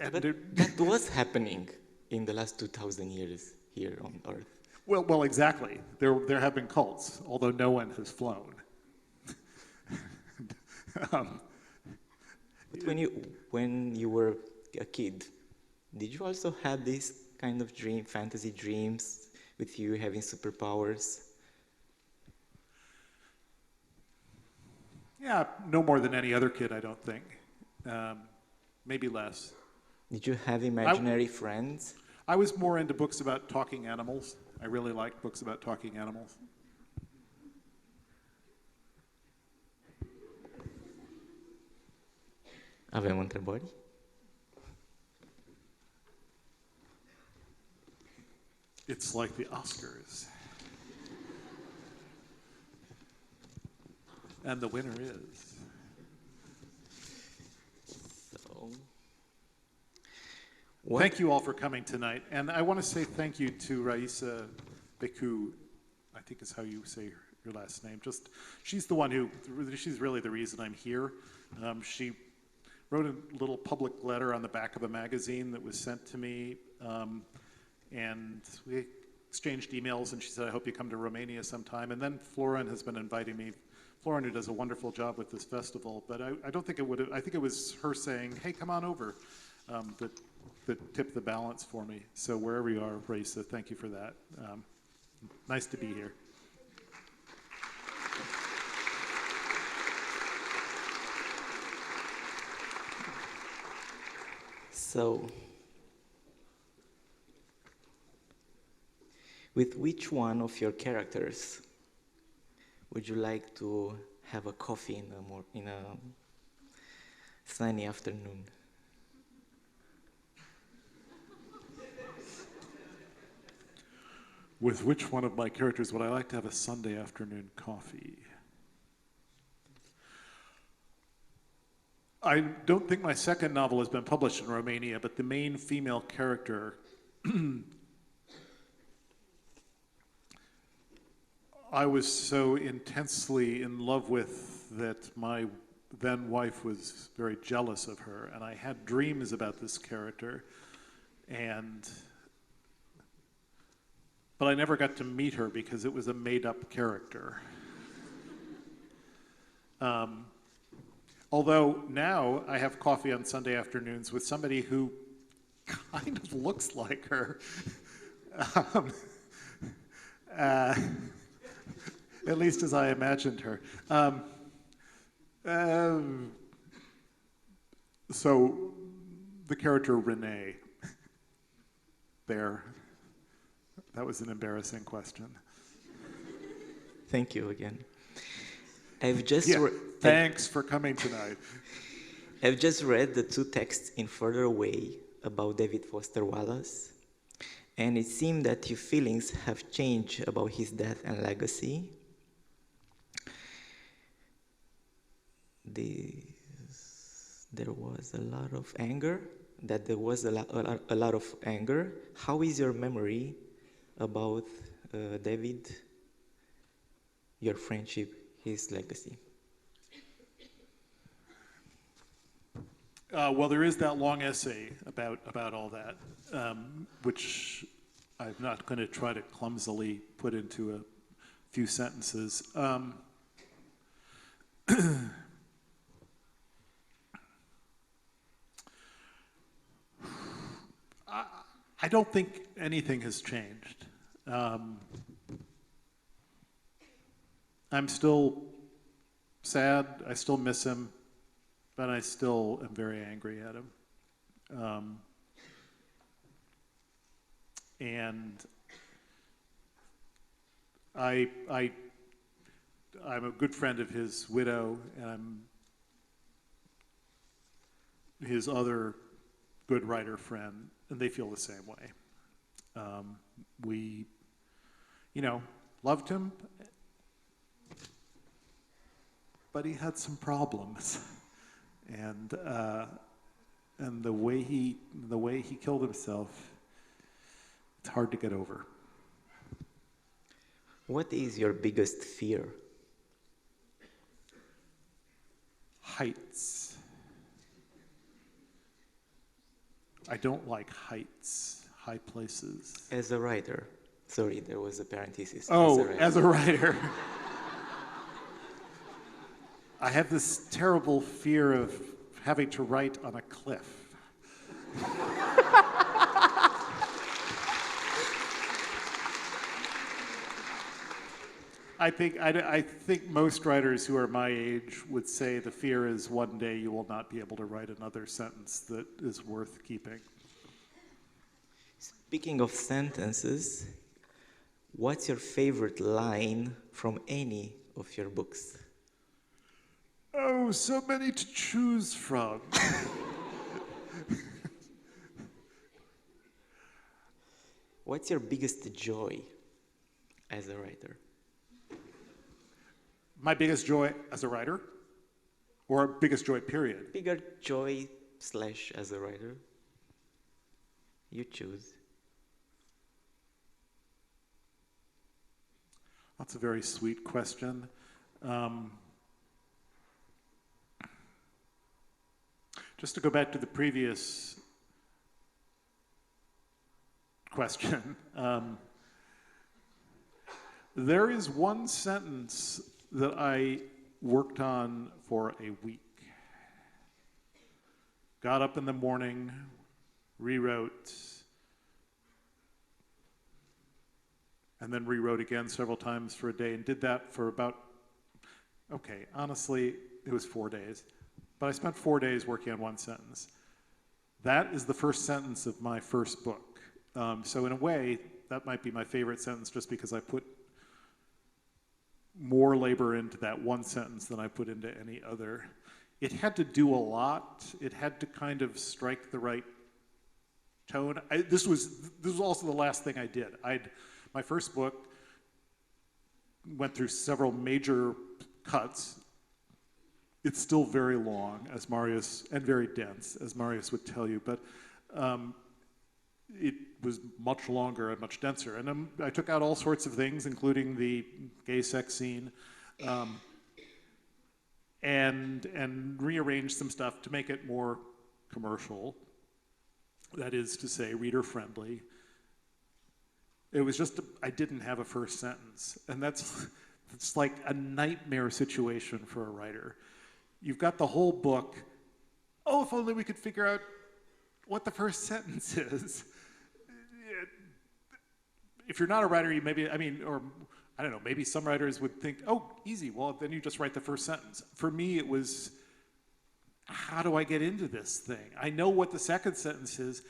Speaker 2: And
Speaker 3: But that was happening in the last 2,000 years here on Earth.
Speaker 2: well, exactly. There have been cults, although no one has flown.
Speaker 3: But when you were a kid, did you also have these kind of fantasy dreams with you having superpowers?
Speaker 2: Yeah, no more than any other kid, I don't think. Maybe less.
Speaker 3: Did you have imaginary friends?
Speaker 2: I was more into books about talking animals. I really liked books about talking animals.
Speaker 3: Avem întrebări?
Speaker 2: It's like the Oscars. And the winner is...
Speaker 3: So,
Speaker 2: Thank you all for coming tonight. And I want to say thank you to Raisa Beku, I think is how you say your last name. She's the one she's really the reason I'm here. She wrote a little public letter on the back of a magazine that was sent to me. And we exchanged emails, and she said, I hope you come to Romania sometime. And then Florin has been inviting me. Florin, who does a wonderful job with this festival, but I don't think it would have, I think it was her saying, hey, come on over, that tipped the balance for me. So wherever you are, Raisa, thank you for that. Nice to be here.
Speaker 3: So, with which one of your characters would you like to have a coffee in a sunny afternoon?
Speaker 2: With which one of my characters would I like to have a Sunday afternoon coffee? I don't think my second novel has been published in Romania, but the main female character I was so intensely in love with that my then wife was very jealous of her, and I had dreams about this character, but I never got to meet her because it was a made-up character. Although now I have coffee on Sunday afternoons with somebody who kind of looks like her. At least as I imagined her. So the character Renee, there, that was an embarrassing question.
Speaker 3: Thank you again. I've just
Speaker 2: thanks for coming tonight.
Speaker 3: I've just read the two texts in Further Away about David Foster Wallace, and it seemed that your feelings have changed about his death and legacy. There was a lot of anger. How is your memory about David, your friendship, his legacy?
Speaker 2: Well, there is that long essay about all that, which I'm not going to try to clumsily put into a few sentences. I don't think anything has changed. I'm still sad, I still miss him, but I still am very angry at him. And I'm a good friend of his widow, and I'm his other good writer friend, and they feel the same way. We, loved him, but he had some problems, and the way he killed himself, it's hard to get over.
Speaker 3: What is your biggest fear?
Speaker 2: Heights. I don't like heights, high places.
Speaker 3: As a writer. Sorry, there was a parenthesis.
Speaker 2: Oh, as a writer. I have this terrible fear of having to write on a cliff. I think most writers who are my age would say the fear is one day you will not be able to write another sentence that is worth keeping.
Speaker 3: Speaking of sentences, what's your favorite line from any of your books?
Speaker 2: Oh, so many to choose from.
Speaker 3: What's your biggest joy as a writer?
Speaker 2: My biggest joy as a writer? Or biggest joy, period?
Speaker 3: Bigger joy / as a writer? You choose.
Speaker 2: That's a very sweet question. Just to go back to the previous question, there is one sentence that I worked on for a week. Got up in the morning, rewrote, and then rewrote again several times for a day, and did that for about, honestly, it was 4 days. But I spent 4 days working on one sentence. That is the first sentence of my first book. So in a way, that might be my favorite sentence just because I put more labor into that one sentence than I put into any other. It had to do a lot. It had to kind of strike the right tone. This was also the last thing I did. My first book went through several major cuts. It's still very long, as Marius, and very dense, as Marius would tell you, but it was much longer and much denser. And I took out all sorts of things, including the gay sex scene, and rearranged some stuff to make it more commercial. That is to say, reader-friendly. It was just, I didn't have a first sentence. And it's like a nightmare situation for a writer. You've got the whole book. Oh, if only we could figure out what the first sentence is. If you're not a writer, maybe some writers would think, oh, easy, well, then you just write the first sentence. For me, it was, how do I get into this thing? I know what the second sentence is.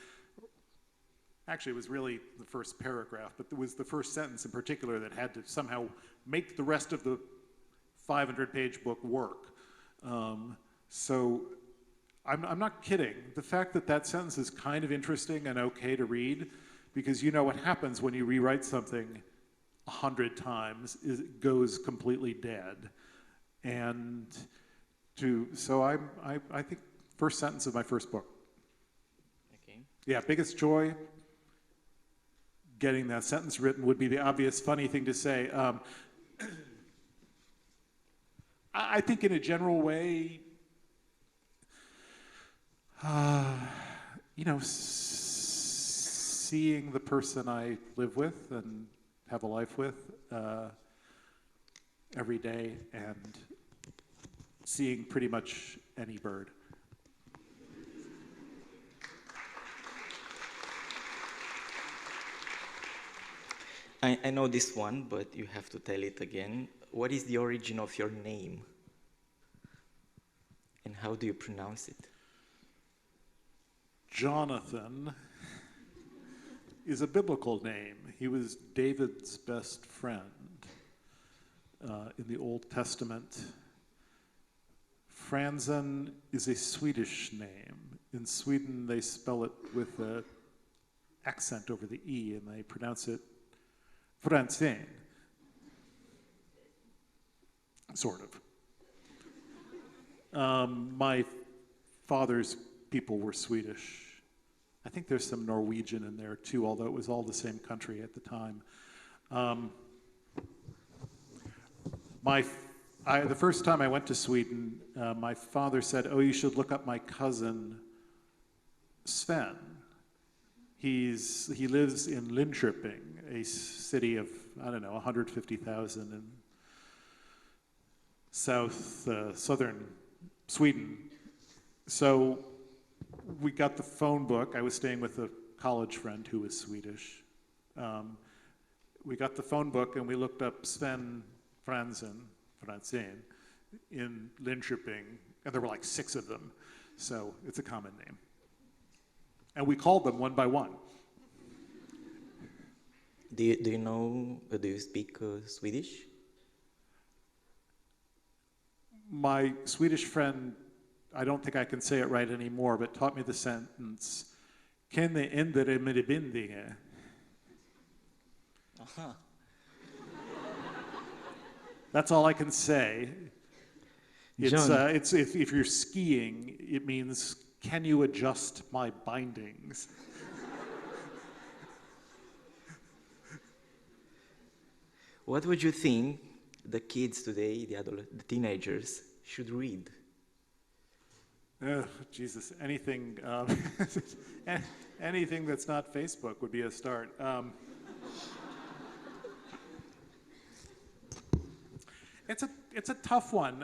Speaker 2: Actually, it was really the first paragraph, but it was the first sentence in particular that had to somehow make the rest of the 500-page book work. So I'm not kidding. The fact that sentence is kind of interesting and okay to read, because you know what happens when you rewrite something 100 times, is it goes completely dead. And so I think first sentence of my first book.
Speaker 3: Okay.
Speaker 2: Yeah, biggest joy, getting that sentence written would be the obvious funny thing to say. I think in a general way, You know, seeing the person I live with and have a life with every day, and seeing pretty much any bird.
Speaker 3: I know this one, but you have to tell it again. What is the origin of your name? And how do you pronounce it?
Speaker 2: Jonathan is a biblical name. He was David's best friend in the Old Testament. Franzen is a Swedish name. In Sweden, they spell it with an accent over the E, and they pronounce it Franzen. Sort of. My father's people were Swedish. I think there's some Norwegian in there too, although it was all the same country at the time. The first time I went to Sweden, my father said, "Oh, you should look up my cousin Sven. He lives in Linköping, a city of, I don't know, 150,000 in southern Sweden." So we got the phone book. I was staying with a college friend who was Swedish. We got the phone book and we looked up Sven Franzen in Linköping, and there were like 6 of them. So it's a common name. And we called them one by one.
Speaker 3: Do you speak Swedish?
Speaker 2: My Swedish friend, I don't think I can say it right anymore, but taught me the sentence, "Känner ändra med bindningar."
Speaker 3: Aha.
Speaker 2: That's all I can say.
Speaker 3: John.
Speaker 2: It's if you're skiing, it means, "Can you adjust my bindings?"
Speaker 3: What would you think the kids today, the teenagers, should read?
Speaker 2: Oh, Jesus, anything, anything that's not Facebook would be a start. It's a tough one.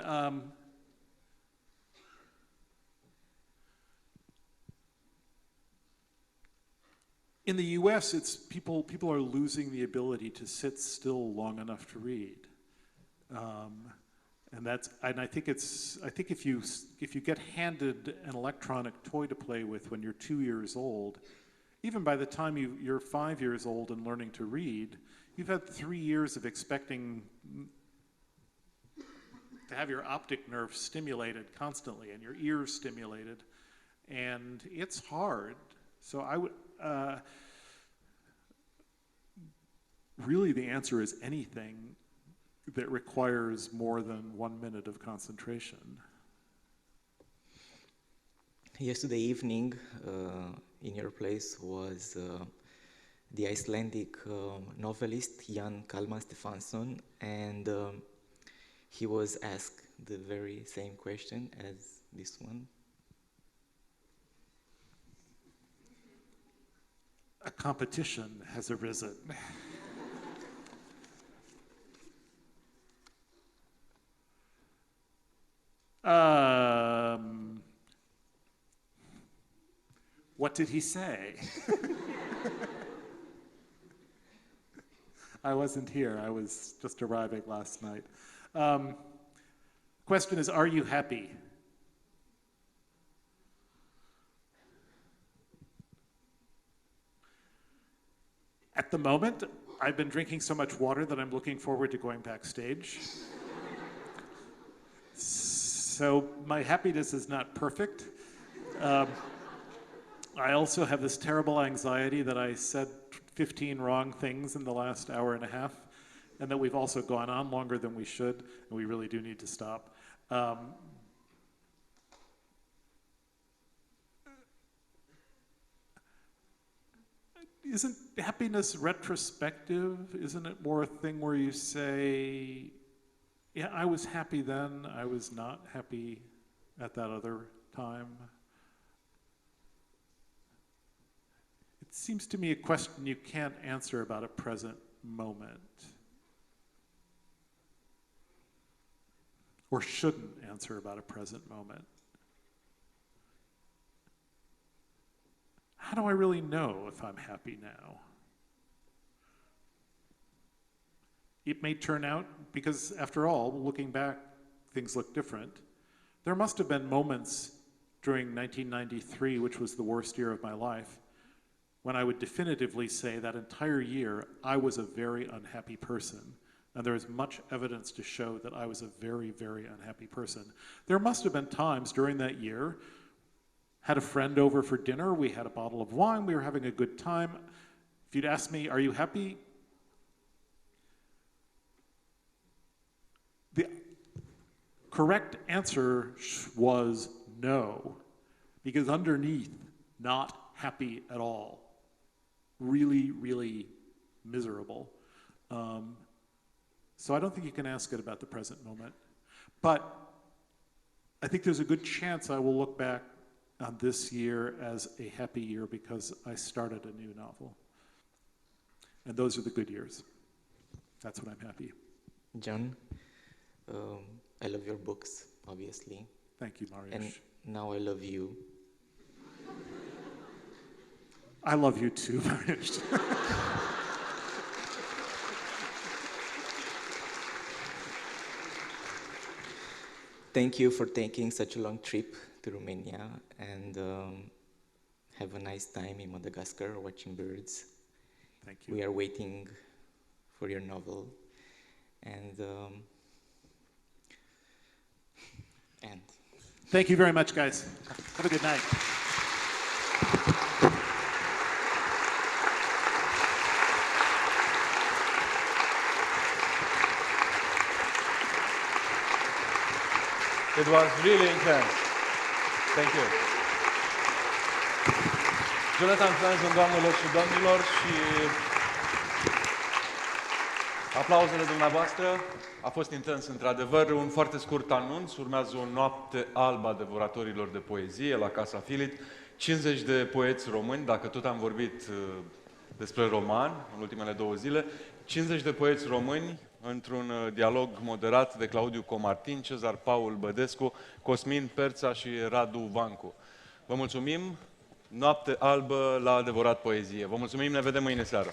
Speaker 2: In the U.S., it's people are losing the ability to sit still long enough to read, and I think if you get handed an electronic toy to play with when you're 2 years old, even by the time you're 5 years old and learning to read, you've had 3 years of expecting to have your optic nerve stimulated constantly and your ears stimulated, and it's hard. So I would. Really, the answer is anything that requires more than 1 minute of concentration.
Speaker 3: Yesterday evening, in your place was the Icelandic novelist Jan Kalman Stefansson, and he was asked the very same question as this one.
Speaker 2: A competition has arisen. What did he say? I wasn't here. I was just arriving last night. Question is, are you happy? At the moment, I've been drinking so much water that I'm looking forward to going backstage. So my happiness is not perfect. I also have this terrible anxiety that I said 15 wrong things in the last hour and a half, and that we've also gone on longer than we should, and we really do need to stop. Isn't happiness retrospective? Isn't it more a thing where you say, yeah, I was happy then, I was not happy at that other time? It seems to me a question you can't answer about a present moment. Or shouldn't answer about a present moment. How do I really know if I'm happy now? It may turn out, because after all, looking back, things look different. There must have been moments during 1993, which was the worst year of my life, when I would definitively say that entire year I was a very unhappy person. And there is much evidence to show that I was a very, very unhappy person. There must have been times during that year, had a friend over for dinner, we had a bottle of wine, we were having a good time. If you'd ask me, are you happy? The correct answer was no, because underneath, not happy at all. Really, really miserable. So I don't think you can ask it about the present moment. But I think there's a good chance I will look back on this year as a happy year because I started a new novel. And those are the good years. That's when I'm happy.
Speaker 3: John, I love your books, obviously.
Speaker 2: Thank you, Marius.
Speaker 3: And now I love you.
Speaker 2: I love you too, Marius.
Speaker 3: Thank you for taking such a long trip to Romania, and have a nice time in Madagascar watching birds.
Speaker 2: Thank you.
Speaker 3: We are waiting for your novel, and
Speaker 2: Thank you very much, guys. Have a good night.
Speaker 1: It was really intense. Thank you. Jonathan Franzen, doamnelor și domnilor, și aplauzele dumneavoastră. A fost intens, într-adevăr. Un foarte scurt anunț. Urmează o noapte albă a devoratorilor de poezie la Casa Filit. 50 de poeți români, dacă tot am vorbit despre roman în ultimele 2 zile. 50 de poeți români, într-un dialog moderat de Claudiu Comartin, Cezar Paul Bădescu, Cosmin Perța și Radu Vancu. Vă mulțumim! Noapte albă la adevărat poezie. Vă mulțumim, ne vedem mâine seară!